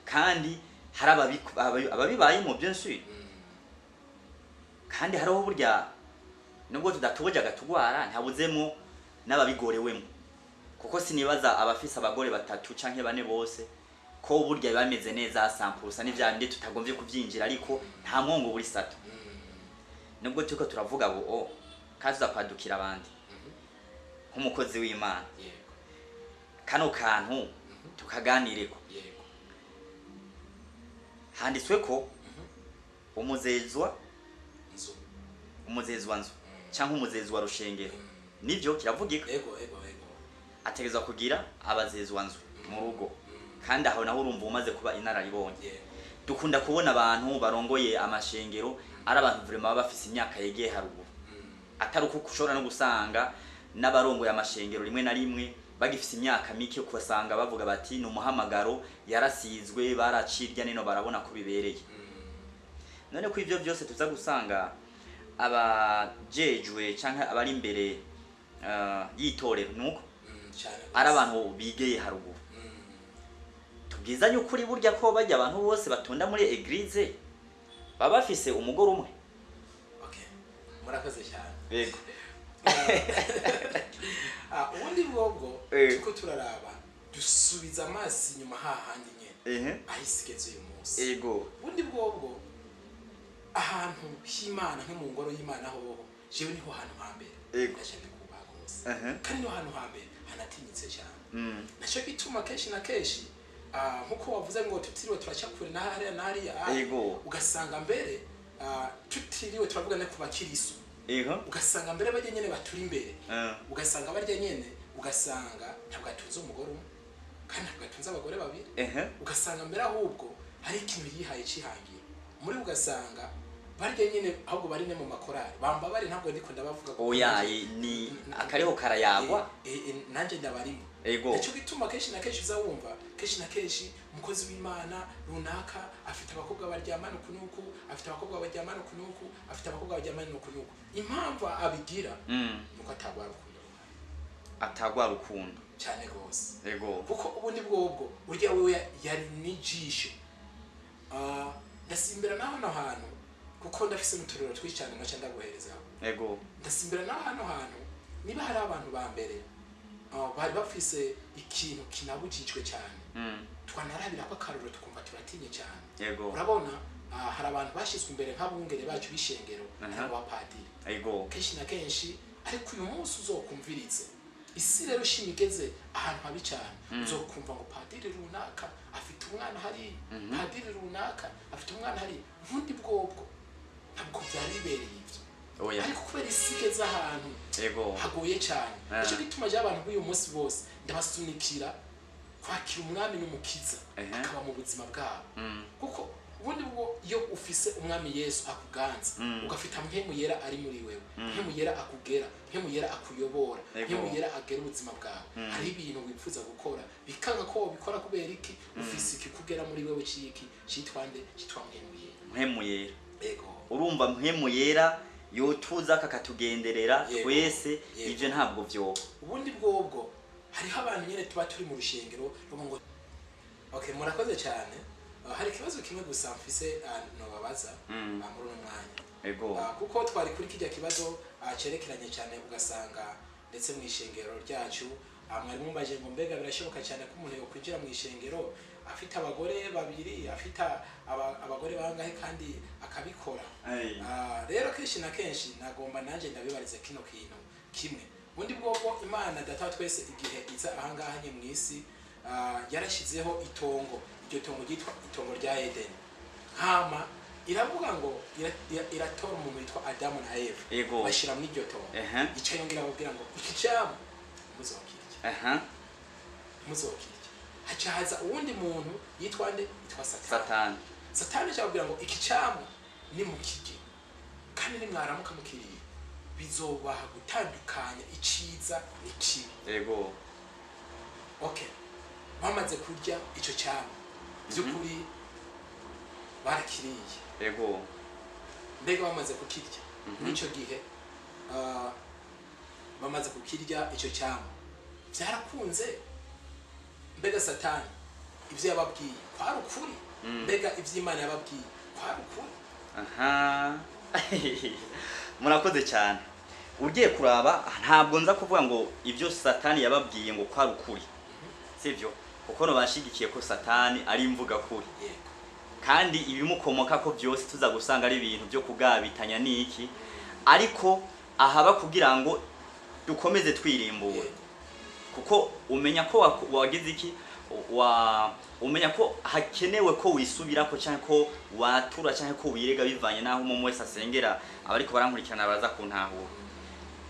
kandi hari ababibaye mu byinshi kandi hariho burya nubwo tudatoboja gatugwara ntabuzemo n'ababigorewemo kuko sinibaza abafise abagore batatu canke bane bose ko burya bameze neza sampusa n'ivyandi tutagomvye kuvyinjira ariko nta mwongo buri sato nubwo tuko turavuga bo kaza kwadukira abandi nk'umukozi w'Imana kano kantu tukaganireko handitswe ko umuzezwa nzu cyangwa umuzezwa rushengero nivyo kiravugika ategezwa kugira abazezwa nzu mu rugo kandi aho naho urumva umaze kuba inararibonye dukunda kubona abantu barongoye amashengero ari abantu vraiment baba bafise imyaka yegeye haruguru atari uko ushobora no gusanga n'abarongoye amashengero rimwe na rimwe bagifise imyaka mike kubasanga bavuga bati no muhamagaro yarasizwe baracirya nino barabona ko bibereye none ko ivyo byose tuza gusanga abajejwe canke abari imbere yitorero nuko ari abantu bigeye haruguru tubwizanye ukuri burya ko bajya abantu bose batonda muri eglise baba bafise umugore umwe murakoze cyane yego ubundi bwobwo tuko turaraba dusubiza amazi inyuma hahandi nyene ahisigeze uyu munsi yego ubundi bwobwo ahantu h'Imana nko mu ngoro y'Imana hoho jewe niho hantu hambere ndashaka kuba gose kandi niho hantu hambere hanatinyitse cyane naco bituma kenshi na kenshi nkuko wavuze ngo tutiriwe turacakure na hariya ugasanga mbere tutiriwe turavuga no kuba kiriso ugasanga mbere barya nyene baturi imbere ugasanga barya nyene ugasanga ntabwo atunze umugore umwe kandi ntabwo atunze abagore babiri ugasanga mbere ahubwo hari ikintu yihaye cihangiye muri ugasanga barya nyene ahubwo bari ne mu makorari bamba bari ntabwo ndiko ndabavuga ko ni akariho karayagwa nanje ndabarimo nicyo gituma kenshi na kenshi uzawumva kenshi na kenshi umukozi w'Imana runaka afite abakobwa baryamana kunuku afite abakobwa baryamana kunuku afite abakobwa baryamana kunuku impamvu abigira nuko atagwa rukundo cyane gose kuko ubundi bwobwo burya wewe yari nijisho ndasimbira naho hantu kuko ndafise n'uturero twicane macha ndaguhereza ndasimbira naho hantu niba hari abantu ba mbere bari bafise ikintu kinabujijwe cyane twanarabira ko akaruro tukumva turatinye cyane urabona hari abantu bashizwe imbere nk'abungere bacu bishengero n'abapadiri kenshi na kenshi ariko uyu munsi uzokumvirize isi rero shimigeze ahantu habi cyane uzokumva ngo padiri runaka afite umwana hari padiri runaka afite umwana hari ubundi bwobwo ntabwo byari bibereye ivyo ariko kubera isigeze ahantu hagoye cyane nicyo gituma abantu b'uyu munsi bose ndabasunikira kwakira umwami n'umukiza akaba mu buzima bwabo kuko ubundi bwo iyo ufise umwami Yesu akuganza ugafita mpemu yera ari muri wewe mpemu yera akugera mpemu yera akuyobora mpemu yera agera ubuzima bwawe hari ibintu wipfuza gukora bikanga ko ubikora kubera iki ufise iki kugera muri wewe ciki citwande citwa mpemu yera urumva mpemu yera yotuza kakatugenderera twese ivyo ntabwo vyo ubundi bwobwo hariho abantu nyene tuba turi mu rushengero ngo murakoze cyane hari kibazo kimwe gusa mfise no babaza muri uno mwanya kuko twari kuri kijya kibazo cerekeranye cyane ugasanga ndetse mu ishengero ryacu mwari mumbaje ngo mbega birashoboka cyane ko umuntu yo kwinjira mu ishengero afite abagore babiri afite abagore bangahe kandi akabikora rero kenshi na kenshi nagomba nanje ndabibarize kino kintu kimwe ubundi bwobwo Imana data twese igihe iza ahangaha nye mwisi yarashizeho itongo iryo tongo ryitwa itongo rya Eden hama iravuga ngo iratora umuntu witwa Adamu na Eva bashira muri iryo tongo ica yongera babwira ngo ikijamo muzokirya muzokirya haca haza uwundi muntu yitwa Satani cyabwira ngo ikicamo ni mukije kandi ni mwaramuka mukiriye bizobaha gutandukanya iciza n'ikibi bamaze kurya ico cyamo byukuri barakiriye mbega bamaze kukirya nico gihe bamaze kukirya ico cyamo byarakunze mbega Satani ivyo yababwiye kwari ukuri mbega ivy'Imana yababwiye kwari ukuri murakoze cyane ugiye kuraba ntabwo nza kuvuga ngo ivyo Satani yababwiye ngo kwari ukuri sivyo kuko no bashigikiye ko Satani ari imvuga kuri kandi ibimukomoka ko byose tuza gusanga ari ibintu byo kugabitanya niki ariko ahaba kugira ngo dukomeze twirimbura kuko umenya ko wagize iki umenya ko hakenewe ko wisubirako cyane ko watura cyane ko wirega bivanye naho umuntu wese asengera abariko barankurikirana baraza kuntahura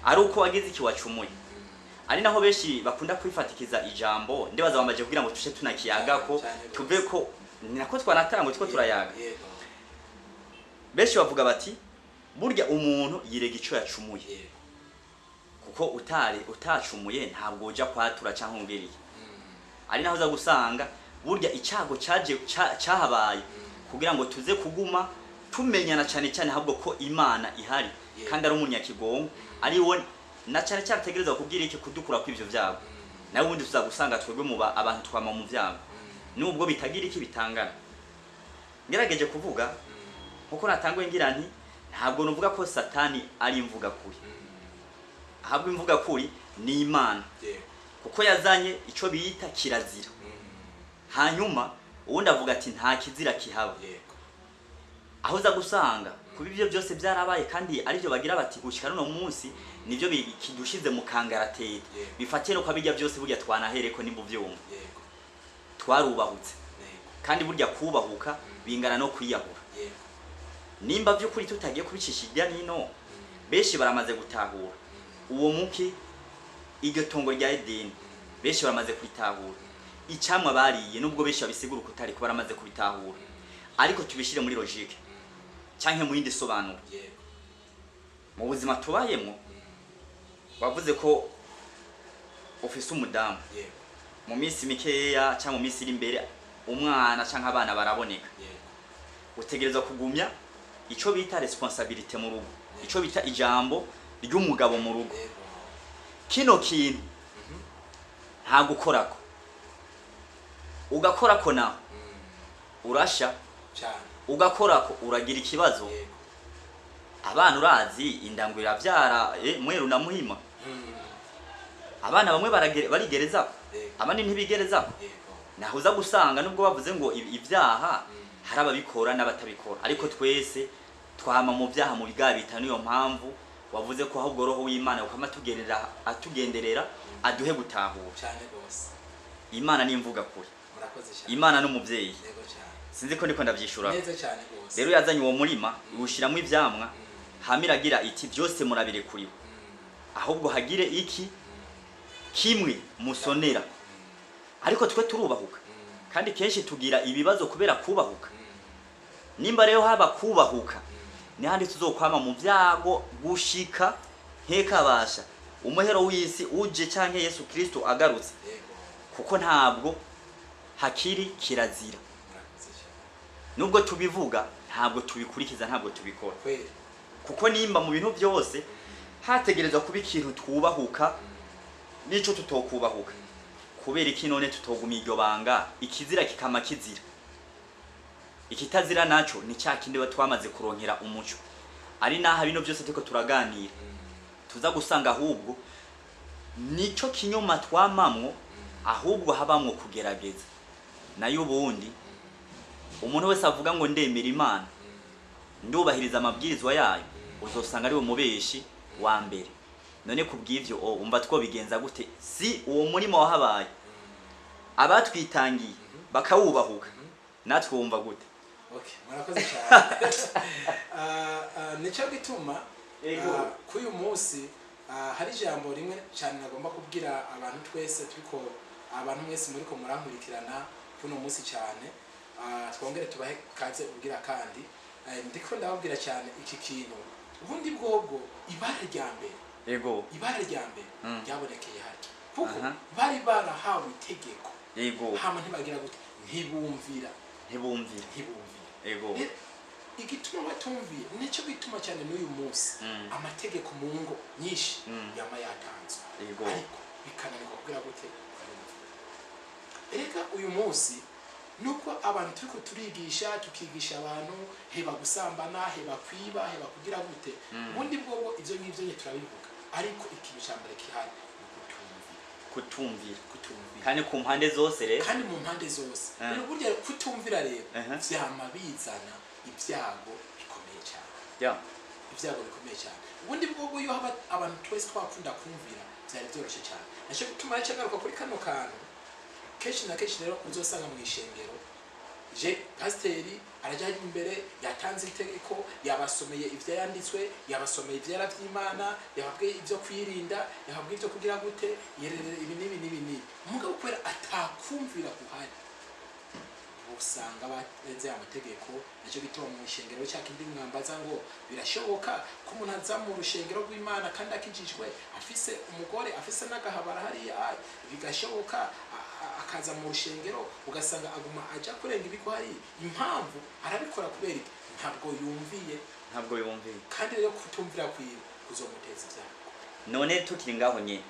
ari uko wagize iki wacumuye ari naho beshi bakunda kwifatikiza ijambo ndibaza bamaje kugira ngo tushe tunakiyaga ko tuve ko nako twanatanga tuko turayaga beshi bavuga bati burya umuntu yirega ico yacumuye kuko utacumuye ntabwo uja kwatura cyangwa ngiriye ari naho za gusanga burya icyago cyahabaye kugira ngo tuze kuguma tumenyana cyane cyane ahubwo ko Imana ihari kandi ari umunyakigongo ari we na cyane cyategereza kubwira iki kudukura kw'ivyo byabo nawe ubundi tuzagusanga twebwe mu abantu twama mu byabo nubwo bitagira iki bitangana ngerageje kuvuga kuko natangwe ngira nti ntabwo nuvuga ko Satani ari imvuga kuri ahabwo imvuga kuri ni Imana kuko yazanye ico biyita kirazira hanyuma ubundi avuga ati nta kizira kihaba aho za gusanga kuba ibyo byose byarabaye kandi aribyo bagira bati gushika no munsi nivyo bikidushize mu kangaratete bifatire ko abijya byose burya twanahereko ni mu byumva twarubahutse kandi burya kubahuka bingana no kwiyahura nimba by'ukuri tutagiye kubicishijya nino beshi baramaze gutahura uwo muki iryo tongo rya Edeni beshi baramaze kwitahura icamwa bariye nubwo beshi babisigura ukutari ko baramaze kubitahura ariko tubishire muri logique cyanke mu yindi sobanuro mu buzima tubayemo bavuze ko ofisi umudamu mu minsi mikeya cyangwa mu minsi iri imbere umwana cyangwa abana baraboneka utegerezwa kugumya ico bita responsabilité mu rugo ico bita ijambo ry'umugabo mu rugo kino kintu nta gukorako ugakorako na urasha ugakorako uragira ikibazo abana urazi indangwira byara mweru na muhima abana bamwe barigereza abandi ntibigereza nahuza gusanga nubwo bavuze ngo ibyaha hari ababikora n'abatabikora ariko twese twama mu byaha mu bigabita niyo mpamvu wavuze ko ahubwo roho w'Imana ukama atugenderera aduhe gutahura cyane gose Imana nimvuga kuri murakoze cyane Imana n'umuvyeyi yego cyane sinzi ko ndiko ndavyishura neza cyane gose rero yazanye uwo murima ushiramo ivyamwa hamiragira iti byose murabire kuriwe ahubwo hagire iki kimwe musonera ariko twe turubahuka kandi kenshi tugira ibibazo kubera kubahuka nimba rero haba kubahuka ni handi tuzokwama mu byago gushika nkekabasha umuhero w'isi uje canke Yesu Kristo agarutse kuko ntabwo hakiri kirazira nubwo tubivuga ntabwo tubikurikiza ntabwo tubikora kuko nimba mu bintu byose hategerezwa kuba ikintu twubahuka nico tutokubahuka kubera iki none tutoguma iryo banga ikizira kikama kizira ikitazira naco ni cya kindi batwamaze kuronkera umuco ari naha bino byose tuko turaganira tuza gusanga ahubwo nico kinyoma twamamwo ahubwo habamwo kugerageza nayo ubundi umuntu wese avuga ngo ndemera Imana ndubahiriza amabwirizwa yayo uzosanga ari umubeshi wa mbere none kubw'ivyo umva two bigenza gute si uwo murimo wahabaye abatwitangiye bakawubahuka natwe wumva gute okay murakoze cyane nico gituma kuyu munsi hari jambo rimwe cyane nagomba kubwira abantu twese turiko abantu mwese muri ko murankurikirana kuno munsi cyane twongere tubahe kaze ubwira kandi ndiko ndababwira cyane iki kintu ubundi bwobwo ibara rya mbere yego ibara rya mbere ryabonekeye hati kuko bari barahawe itegeko yego hama ntibagira gute ntibumvira yego igituma batumviye nico bituma cyane n'uyu munsi amategeko mu ngo nyinshi yama yatanzwe ariko bikananirwa kugira gute erega uyu munsi nuko abantu turiko turigisha tukigisha abantu heba gusambana heba kwiba heba kugira gute ubundi bwo ivyo ngivyo nye turabivuga ariko ikintu cyambere kihari kutumvira kandi ku mpande zose rero kandi mu mpande zose rero burya kutumvira rero vyama bizana ibyago bikomeye cyane ibyago bikomeye cyane ubundi bwo iyo abantu twese twakunda kumvira byari byoroshye cyane naco gutuma cyagaruka kuri kano kantu kenshi na kenshi rero uzosanga mu ishengero je pasteri arajya imbere yatanze itegeko yabasomeye ivyo yanditswe yabasomeye ivyera vy'Imana yababwiye ivyo kwirinda yababwiye ivyo kugira gute yerere ibi nibi umugabo kwera atakumvira kuhari usanga barenze amategeko naco gituma mu ishengero cyakindi mwambaza ngo birashoboka ko umuntu aza mu rushengero rw'Imana kandi akijijwe afise umugore afise n'agahabara hariya bigashoboka akaza mu rushengero ugasanga aguma aja kurenga ibiko hari impamvu arabikora kubera ntabwo yumviye kandi rero kutumvira kwiwe kuzomuteza ibyago none tukiri ngaho nye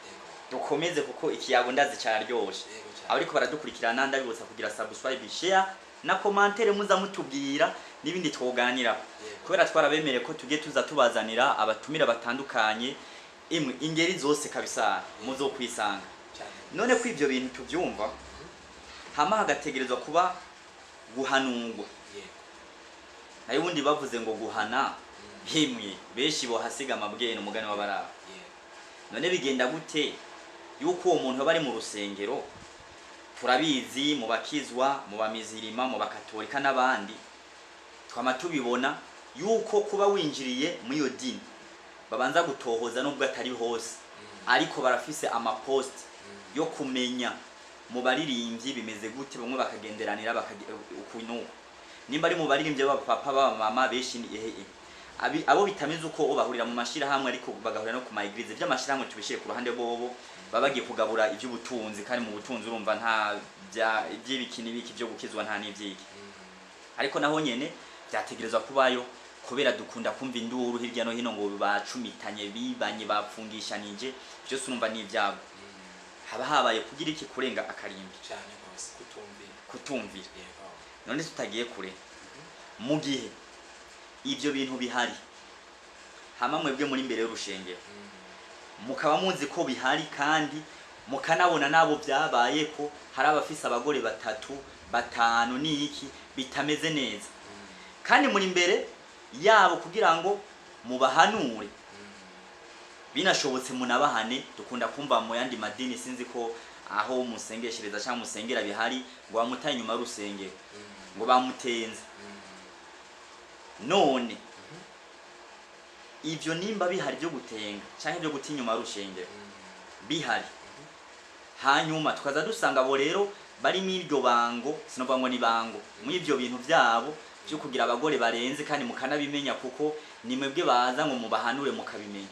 dukomeze kuko ikiyago ndazi cyararyoshe ariko baradukurikirana ndabibutsa kugira subscribe share na commentaire muza mutubwira nibindi twoganira kubera twarabemere ko tugiye tuza tubazanira abatumira batandukanye imwe ingeri zose kabisa muzo kwisanga none ko ivyo bintu tuvyumva hama hagategerezwa kuba guhanungwa nayo ubundi bavuze ngo guhana himwe beshi bo hasiga amabwene umugani w'abaraba none bigenda gute yuko uwo muntu bari mu rusengero turabizi mu bakizwa mu bamizirima mu bakatolika n'abandi twama tubibona yuko kuba winjiriye muri yo dini babanza gutohoza nubwo atari hose ariko barafise amapost yo kumenya mu baririmbyi bimeze gute bamwe bakagenderanira ukuntu nimba ari mu baririmbyi b'abapapa b'abamama beshi ni abo bitameze uko bahurira mu mashira hamwe ariko bagahurira no ku maigrize by'amashirahamwe tubishire ku ruhande bobo babagiye kugabura iby'ubutunzi kandi mu butunzi urumva nta by'ibikini biki byo gukizwa nta n'ivyiki ariko naho nyene byategerezwa kubayo kubera dukunda kumva induru hirya no hino ngo bacumitanye bibanye bapfungishanije byo sunumva n'ivyabo haba habaye kugira iki kurenga akarimbi cyane rwose kutumvira none tutagiye kure mu gihe ibyo bintu bihari hama mwebwe muri imbere y'urushengero mukaba muzi ko bihari kandi mukanabona nabo byabaye ko hari abafise abagore 3 5 n'iki bitameze neza kandi muri imbere yabo kugira ngo mubahanure binashobotse munabahane dukunda kumva mu yandi madini sinzi ko aho musengeshereza cyangwa musengera bihari ngo bamutaye inyuma y'urusengero ngo bamutenze none ivyo nimba bihari byo gutenga cyangwa byo guta inyuma y'urusengero bihari hanyuma tukaza dusanga abo rero bari miryo bango sinova ngo ni bango muri ivyo bintu byabo byo kugira abagore barenze kandi mukanabimenya kuko ni mwebwe baza ngo mubahanure mukabimenya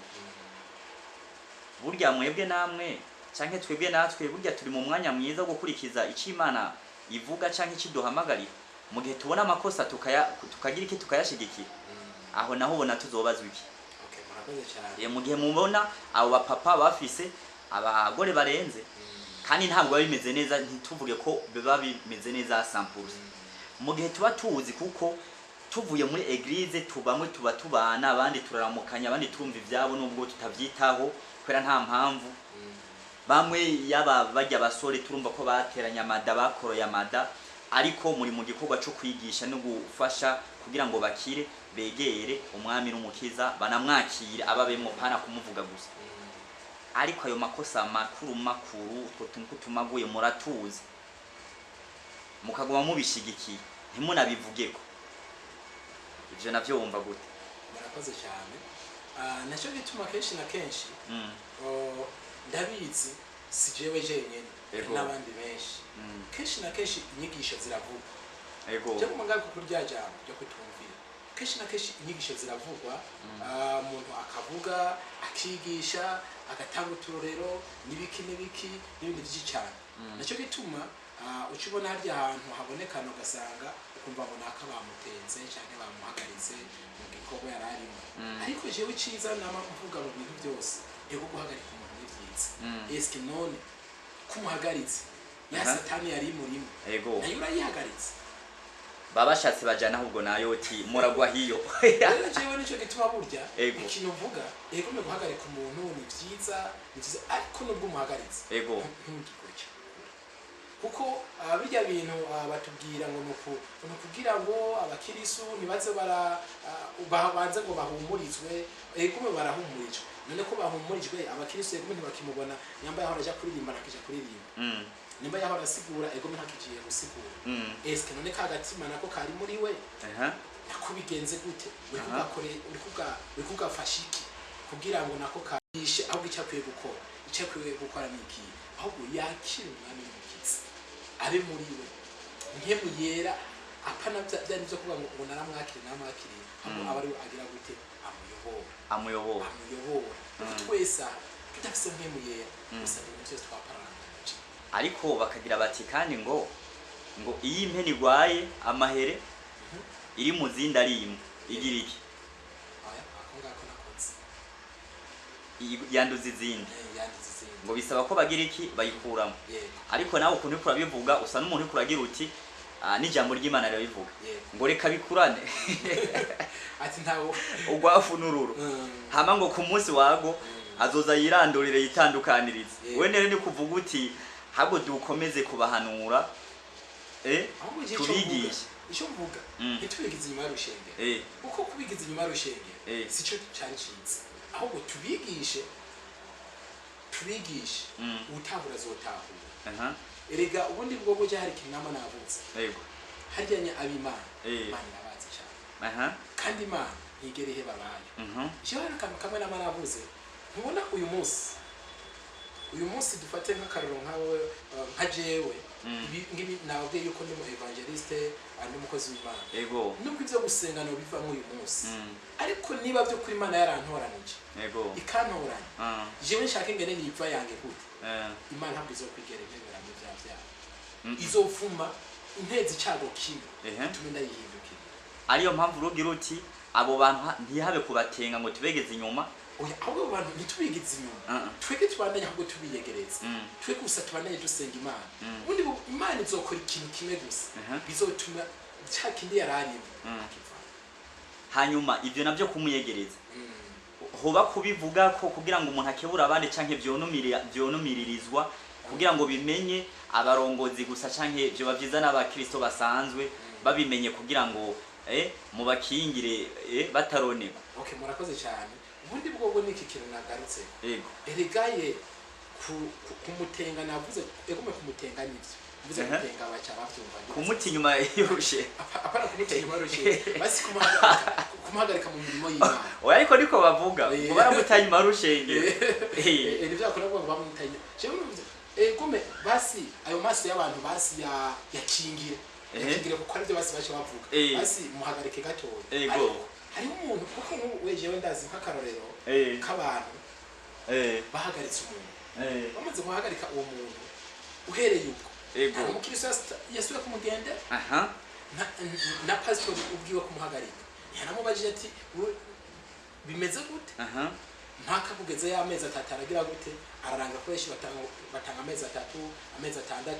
burya mwebwe namwe canke twebwe natwe burya turi mu mwanya mwiza wo gukurikiza icimana ivuga canke ikiduhamagarira mu gihe tubona amakosa tukagira iki tukayashigikira aho naho ubona tuzobazwa iki mu gihe mubona abo bapapa bafise abagore barenze kandi ntabwo bimeze neza ntituvuge ko biba bimeze neza 100% mu gihe tuba tuzi kuko tuvuye muri eglise tubamwe tuba tubana abandi turaramukanya abandi turumva ivyabo nubwo tutavyitaho kwera nta mpamvu bamwe yaba bajya basore turumva ko bateranya amada bakoroye amada ariko muri mu gikorwa cyo kwigisha no gufasha kugira ngo bakire begere umwami n'umukiza banamwakira ababemwe pana kumuvuga gusa ariko ayo makosa makuru utwo tuntu tumaguye muratuzi mukaguma mubishigikiye ntimunabivugeko ivyo navyo wumva gute murakoze cyane naco bituma kenshi na kenshi ndabizi si jewe jenyene n'abandi benshi kenshi na kenshi inyigisho ziravuga cyo kumangaruka kuri rya jambo ryo kutumvira kenshi na kenshi inyigisho ziravugwa umuntu akavuga akigisha agatanga uturorero n'ibiki n'ibindi byinshi cyane naco gituma ukibona harya ahantu habonekana ugasanga ukumva ngo naka bamutenze cyane bamuhagaritse mu gikorwa yararimo ariko jewe ciza nama kuvuga mu bintu byose ego guhagarika umuntu n'ivyiza eske none kumuhagaritse ya satani yari murimo nayo urayihagaritse babashatse bajana ahubwo nayo oti muragwa hiyo rero jewe nico gituma burya ikintu mvuga ego me guhagarika umuntu ni vyiza ariko nubwo umuhagaritse ntugikoce kuko bijya bintu batubwira ngo nukugira ngo abakirisu nibaze banze ngo bahumurizwe ego me barahumurijwe none ko bahumurijwe abakirisu ego ntibakimubona nyambaye aho araja kuririmba nakija kuririmba nimba yaho arasigura ego ntakigiye gusigura eske none kagatima nako kari muri we nakubigenze gute uri kugafashiki kugira ngo nako karishe aho gicakwiye gukora niki ahubwo yakira umwami w'umukiza abe muri we nkemu yera apana byari byo kuvuga ngo naramwakire ahubwo abari agira gute amuyobora twese tudafise nkemu yera gusa ibintu byose twaparana ariko bakagira bati kandi ngo iyi impeni igwaye amahere iri mu zindi ari imwe igira iki yanduza izindi ngo bisaba ko bagira iki bayikuramo ariko nawe ukuntu uriko urabivuga usa n'umuntu uriko uragira uti n'ijambo ry'Imana rirabivuga ngo reka bikurane ati ntawo ugwafu n'ururu hama ngo ku munsi wago azoza yirandurire yitandukanirize we nere ni kuvuga uti habwo dukomeze kubahanura tubigisha icyo mvuga ntitubigize inyuma y'urushengero kuko kubigize inyuma y'urushengero sico cyari ciza ahubwo tubigishe utahura azotahura erega ubundi bwo buje hari kinama navuze yego harya abimana imana irabazi cyane kandi imana ntigere he babaye je hari kamwe n'amaravuze ntubona uyu munsi dufate nk'akaroro nkawe nka jewe ngibi nabwiye yuko ndi mu evangeliste andi mukozi w'Imana yego nubwo ivyo gusengana biva mu uyu munsi ariko niba byo kuri Imana yarantoranije yego ikantoranya jewe nshaka ingene niva yange gute Imana ntabwo izokwigera ibera mu byavyabo izovuma intezi cyago kimwe tume ndayihindukira ariyo mpamvu rugira uti abo bantu ntihabe kubatenga ngo tubegeze inyuma oya abo bantu ntitubigize inyuma twege tubandanye ahubwo tubiyegereza twege gusa tubandanye dusenga Imana ubundi Imana izokora ikintu kimwe gusa bizotuma cya kindi yararimo akiva hanyuma ivyo navyo kumuyegereza hoba kubivuga ko kugira ngo umuntu akebura abandi canke vyonomiririzwa kugira ngo bimenye abarongozi gusa canke byo bavyiza n'abakristo basanzwe babimenye kugira ngo mu bakingire bataroneka. Okay, murakoze cyane. Ubundi bwo niki kintu nagarutse. Yego. Eregaye kumutenga navuze egume kumutenga nivyo. Mvuze kutenga bacha bavyumva. Kumuti nyuma yorushe. Apana kumuti nyuma yorushe. Basi kumuhagarika mu mirimo y'Imana. Oya ariko niko bavuga. Ngo baramutanye marushenge. Ni byakora ngo bamutanye. Jewe egume basi ayo maso y'abantu basi yakingire. Yakingire kuko ari byo basi bacha bavuga. Basi muhagarike gatoya. Yego. Hari umuntu kuko wejewe ndazi nk'akarorero k'abantu bahagaritse umuntu bamaze guhagarika uwo muntu uhereye ubwo hari umukristo yasuye kumugende na pastor ubwiwe kumuhagarika yaramubajije ati bimeze gute mpaka kugeze y'amezi 3 aragira gute araranga koresha batanga amezi 3 amezi 6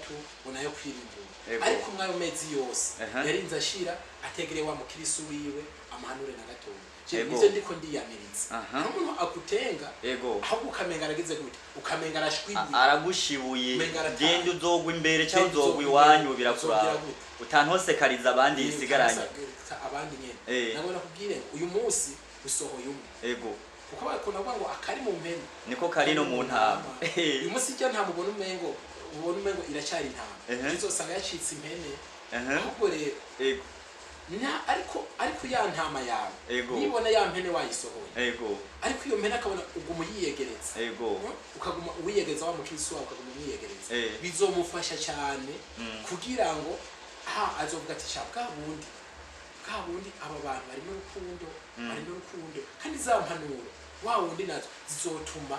unayo kwirimbura ariko mwayo mezi yose yarinze ashira ategereye wa mukristo wiwe amahanure na gatoya nivyo ndiko ndiyamiriza umuntu akutenga ahubwo ukamenga aragize gute ukamenga aragushibuye genda uzogwa imbere cyangwa uzogwa iwanyu birakuraba utantosekariza abandi isigaranye abandi nyene nabona kubwire uyu munsi usohoye umwe kuko bakona ngo akari mu mpene niko kari no mu ntama uyu munsi cyo nta mubona umengo ubona umengo iracyari ntama bizosanga yacitse impene ahubwo rero ariko ya ntama yawe nibona ya mpene wayisohoye ariko iyo mpene akabona uguma yiyegereza ukaguma wiyegereza wa mukristo wawe ukaguma wiyegereza bizomufasha cyane kugira ngo azovuga ati shabwa bundi aba bantu bari mu rukundo kandi za mpanuro wa wundi nazo zizotuma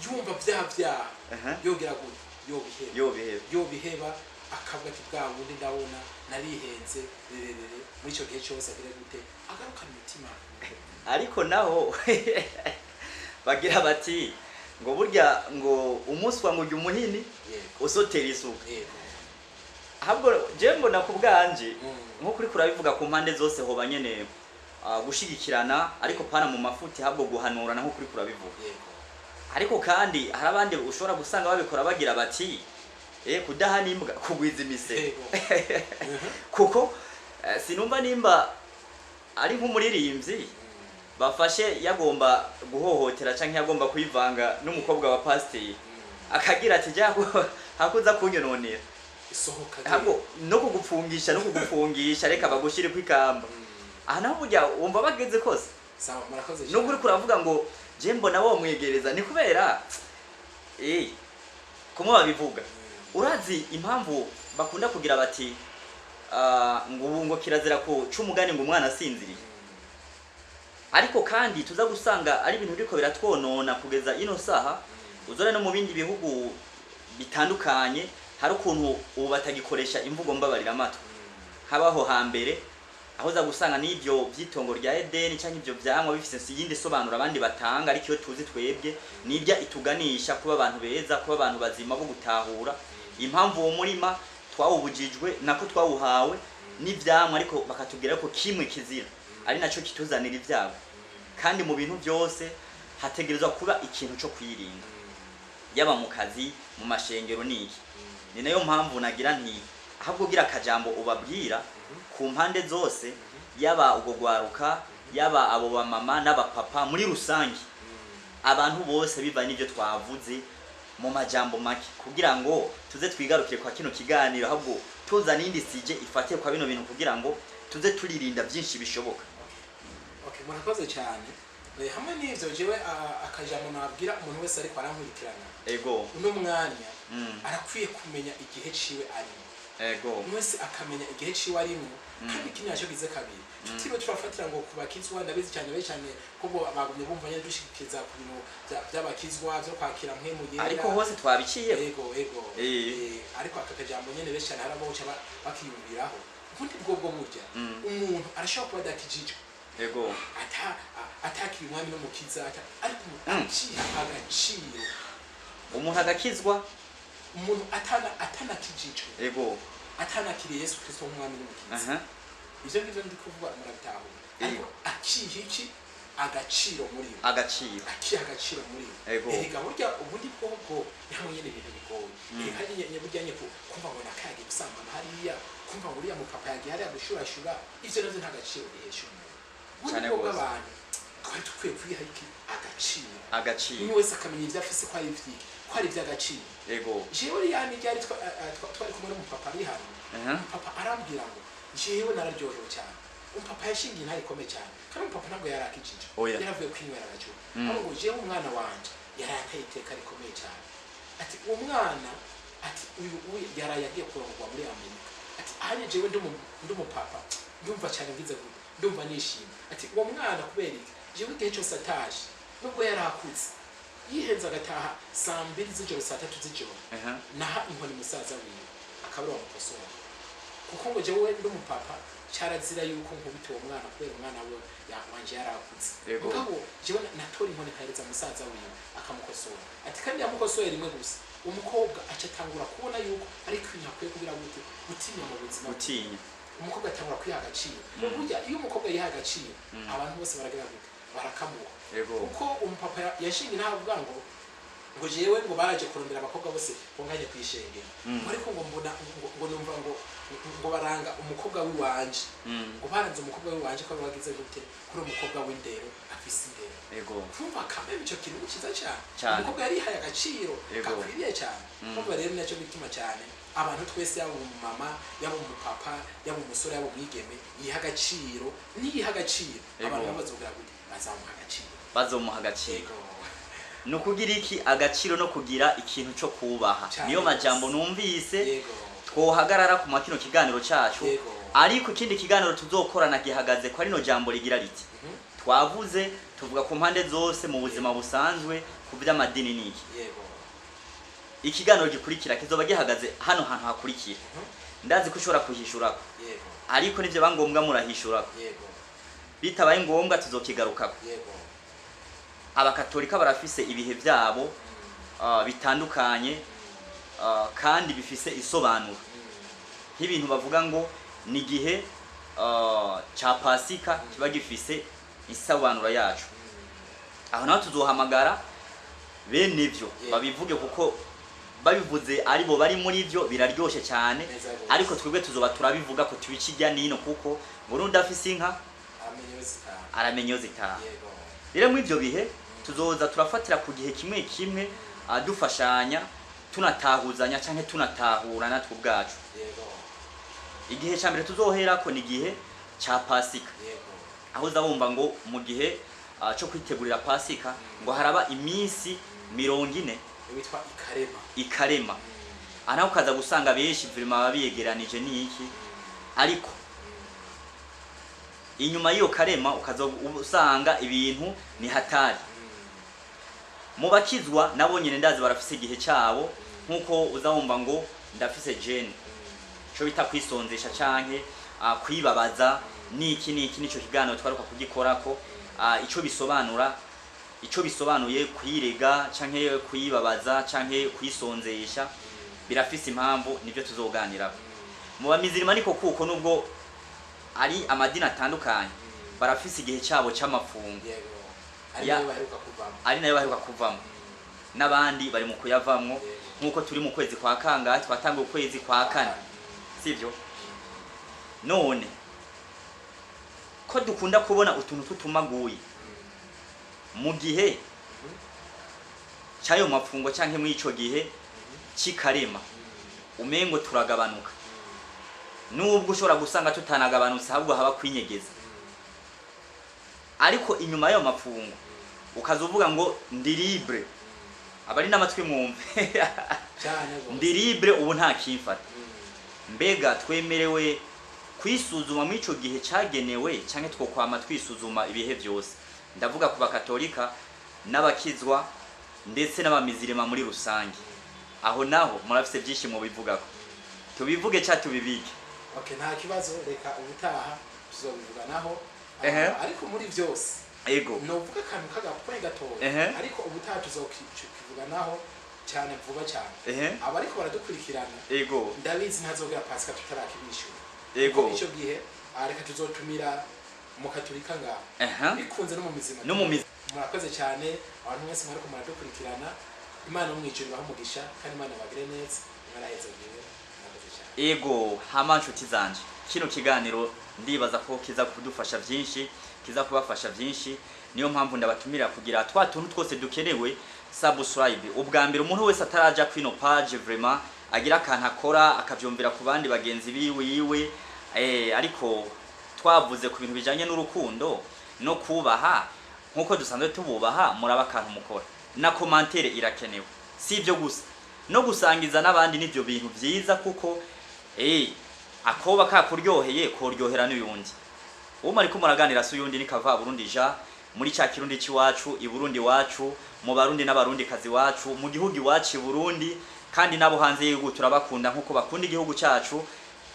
yumva bya yogera gute yobiheba akavuga ati bwa wundi ndabona narihenze muri cyo gihe cyose agira gute agaruka mu mutima ariko naho bagira bati ngo burya ngo umunsi wa ngujya umuhini usotera isuka ahubwo je mbona ku bwanje nko kuri kurabivuga ku mpande zose hoba nyene gushigikirana ariko pana mu mafuti habwo guhanurana nko kuri kurabivuga ariko kandi hari abandi ushobora gusanga babikora bagira bati kudahana imbwa kugwiza imisego kuko sinumva nimba ari nk'umuririmbyi bafashe yagomba guhohotera canke yagomba kuyivanga n'umukobwa wa pasteur akagira ati hakuza kunyononera ahubwo no kugufungisha reka bagushire kwikamba aha naho burya wumva bageze kose sawa murakoze no kuri kuravuga ngo je mbona wo mwegereza ni kubera kumwe babivuga urazi impamvu bakunda kugira bati ngo kirazira ko cumugani ngo umwana asinziriye ariko kandi tuza gusanga ari ibintu biriko biratwonona kugeza ino saha uzone no mu bindi bihugu bitandukanye hari ukuntu ubu batagikoresha imvugo mbabarira amatwi habaho hambere aho za gusanga n'ibyo byitongo rya Edeni cyangwa ibyo byamwa bifise yindi sobanura abandi batanga ariko iyo tuzi twebwe nibya ituganisha kuba abantu beza kuba abantu bazima bo gutahura impamvu uwo murima twawubujijwe nako twawuhawe n'ivyamwa ariko bakatubwira ko kimwe kizira ari naco kituzanira ivyabo kandi mu bintu byose hategerezwa kuba ikintu cyo kwirinda yaba mu kazi mu mashengero niki ni nayo mpamvu nagira nti ahubwo gira akajambo ubabwira ku mpande zose yaba ubwo gwaruka yaba abo ba mama n'abapapa muri rusange abantu bose biva n'ibyo twavuze mu majambo make kugira ngo tuze twigarukire kwa kino kiganiro ahubwo tuza n'indi sije ifatiye kwa bino bintu kugira ngo tuze turirinda byinshi bishoboka. Okay, murakoze cyane. Hamwe n'ivyo jewe akajambo nabwira umuntu wese ariko arankurikirana. Ego. Uno mwanya arakwiye kumenya igihe ciwe arimo. Ego. Mwese akamenya igihe ciwe arimo kandi kintu yaco gize kabiri. Tutiriwe turafatira ngo kubakizwa ndabizi cyane bari cyane kuko bagumye bumva nyine dushikiriza ku bintu by'abakizwa byo kwakira mwe mu yera. Ariko hose twabiciye. Ego. Ariko akakajambo nyene benshi cyane harabo cyo bakiyumviraho. Ubundi bwo burya umuntu arashobora kuba adakijijwe. Ego. Atakiri umwami no mukiza ariko agaciro. Umuntu agakizwa umuntu atanakijijwe. Ego. Atanakiriye Yesu Kristo umwami no mukiza. Ivyo ngivyo ndi kuvuga murabitaho. Ariko akihiki agaciro muri yo. Agaciro. Agaciro muri yo. Ego. Erega burya ubundi bwoko ntamwe nyene ibintu bigoye. Erega nyene burya nyeko kumva ngo nakage gusambana hariya kumva ngo uriya mupapa yagiye hariya gushurashura ivyo navyo nta gaciro bihesha cyane gose abantu twari tukwiye kwiha iki agaciro umwe wese akamenya ivyo afise ko ari ivyiki ko ari ivy'agaciro. Ego. Jewe yani ryari twari kumwe n'umupapa ari hano papa arambwira ngo jewe nararyohewe cyane umupapa yashingiye ntaye komeye cyane kandi umupapa ntabwo yarakijije yaravuye kwinywera agacu ahubwo jewe umwana wanje yarataye iteka rikomeye cyane ati uwo mwana ati uyu yarayagiye kurongwa muri Amerika ati ahanye jewe ndi umupapa ndumva cyane ngize gute ndumva nishimye ati uwo mwana kubera iki jewe igihe cyose ataje nubwo yarakutse yihenza agataha saa 2 z'ijoro saa 3 z'ijoro naha inkoni musaza wiwe akabura wamukosora kuko ngo jewe ndi umupapa cyarazira yuko nkubita uwo mwana kubera umwana we wanje yarakutse mugabo jewe natora inkoni nkahereza musaza wiwe akamukosora ati kandi yamukosora rimwe gusa umukobwa aca tangura kubona yuko ari kwintu akwiye kugira gute gutinya mu buzima gutinya umukobwa atangura kwiha agaciro burya iyo umukobwa yiha agaciro abantu bose baragira gute barakamuha kuko umupapa yashinga ntavuga ngo jewe ngo baraje kurondera abakobwa bose bonganye kwishengera ariko ngo mbona ngo numva ngo baranga umukobwa wiwanje ngo baranze umukobwa wiwanje ko bagize gute kuri umukobwa w'indero afise indero kumva kambe bico kintu kiza cyane umukobwa yari haye agaciro kakwiriye cyane kumva rero nacyo bituma cyane abantu twese yabo mama yabo umupapa yabo umusore yabo mwigeme yiha agaciro niyiha agaciro abantu bazogira gute bazomuha agaciro no kugira iki agaciro no kugira ikintu cyo kubaha niyo majambo numvise twohagarara ku makino kiganiro cyacu ariko ikindi kiganiro tuzokorana gihagaze ko ari no jambo rigira riti twavuze tuvuga ku mpande zose mu buzima busanzwe ku by'amadini niki ikiganiro gikurikira kizoba gihagaze hano hantu hakurikira ndazi ko ushobora kuhishurako ariko nivyo bangombwa murahishurako bitabaye ngombwa tuzokigarukako abakatolika barafise ibihe byabo bitandukanye kandi bifise isobanuro nk'ibintu bavuga ngo ni gihe cha Pasika kiba gifise isobanuro yacu aho naho tuzohamagara bene ivyo babivuge kuko babivuze ari bo bari muri ivyo biraryoshe cyane ariko twebwe tuzoba turabivuga ko tubikijya nino kuko Burundi afise inka aramenyoza itaha rero mu ivyo bihe tuzoza turafatira ku gihe kimwe kimwe dufashanya tunatahuzanya canke tunatahura natwe ubwacu igihe cyambere tuzoherako ni gihe cha Pasika aho uzabumva ngo mu gihe cyo kwitegurira Pasika ngo haraba iminsi 40 bitwa ikarema anaho kaza gusanga benshi filima babiyegeranije niki ariko inyuma y'iyo karema ukazosanga ibintu ni hatari mu bakizwa nabo nyine ndazi barafise igihe cyabo nkuko uzabumva ngo ndafise gene cyo bita kwisonzesha canke kwibabaza niki nico kiganiro twaruka kugikorako ico bisobanuye kwirega canke kwibabaza canke kwisonzesha birafise impamvu nivyo tuzoganira mu bamizirima niko kuko nubwo ari amadini atandukanye barafise igihe cyabo cy'amafungo ari nayo baheruka kuvamo n'abandi bari mu kuyavamwo nkuko turi mu kwezi kwa kangahe twatanga ukwezi kwa kane sivyo none ko ko dukunda kubona utuntu tutumaguye mu gihe cyayo mapfungo canke mu ico gihe cikarema umengo turagabanuka nubwo ushobora gusanga tutanagabanutse ahubwo haba kwinyegeza ariko inyuma y'ayo mapfungo ukazuvuga ngo ndi libre abari n'amatwi mwumve ndi libre ubu nta kimfata mbega twemerewe kwisuzuma mu ico gihe cagenewe canke twokwama twisuzuma ibihe byose ndavuga ku bakatolika n'abakizwa ndetse n'abamizirima muri rusange aho naho murafise byinshi mu bivugako tubivuge cha tubibike okay nta kibazo reka ubutaha tuzobivuga naho ariko muri byose ego novuga kantu kagapwe gatoya ariko ubutaha tuzokivuga naho cyane vuba cyane aba ariko baradukurikirana ego ndabizi ntazogera Pasika tutarakibishura ego ico gihe reka tuzotumira mu katolika ngaho bikunze no mu mizima murakoze cyane abantu mwese mwariko muradukurikirana Imana umwijuru baho mugisha kandi Imana bagire neza mwaraheze gihe murakoze cyane ego hama nshuti zanje kino kiganiro ndibaza ko kiza kudufasha byinshi kiza kubafasha byinshi niyo mpamvu ndabatumira kugira twa tuntu twose dukenewe subscribe ubwa mbere umuntu wese ataraja kwino page vraiment agira akantu akora akavyumvira ku bandi bagenzi biwe ariko twavuze ku bintu bijanye n'urukundo no kubaha nkuko dusanzwe tububaha muraba akantu mukora na commentaire irakenewe si ibyo gusa no gusangiza n'abandi nivyo bintu byiza kuko akoba kakuryoheye koryohera n'uyundi uwo ariko muraganira su yundi nikava Burundi ja muri cya kirundi ciwacu i Burundi wacu mu barundi n'abarundi kazi wacu mu gihugu iwacu i Burundi kandi nabo hanze y'igihugu turabakunda nkuko bakunda igihugu cyacu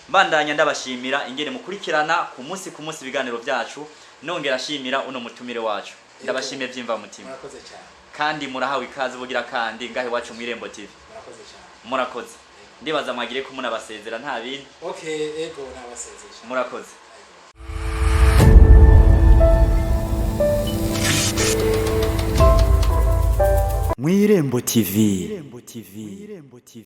mbandanya ndabashimira ingene mukurikirana ku munsi ibiganiro byacu nongera ashimira uno mutumire wacu ndabashimiye byimva mutima murakoze cyane kandi murahawe ikaze bugira kandi ngahe wacu mu Irembo TV murakoze cyane murakoze ndibaza mwagire ko munabasezera nta bindi okay ego nabasezera murakoze mu Irembo TV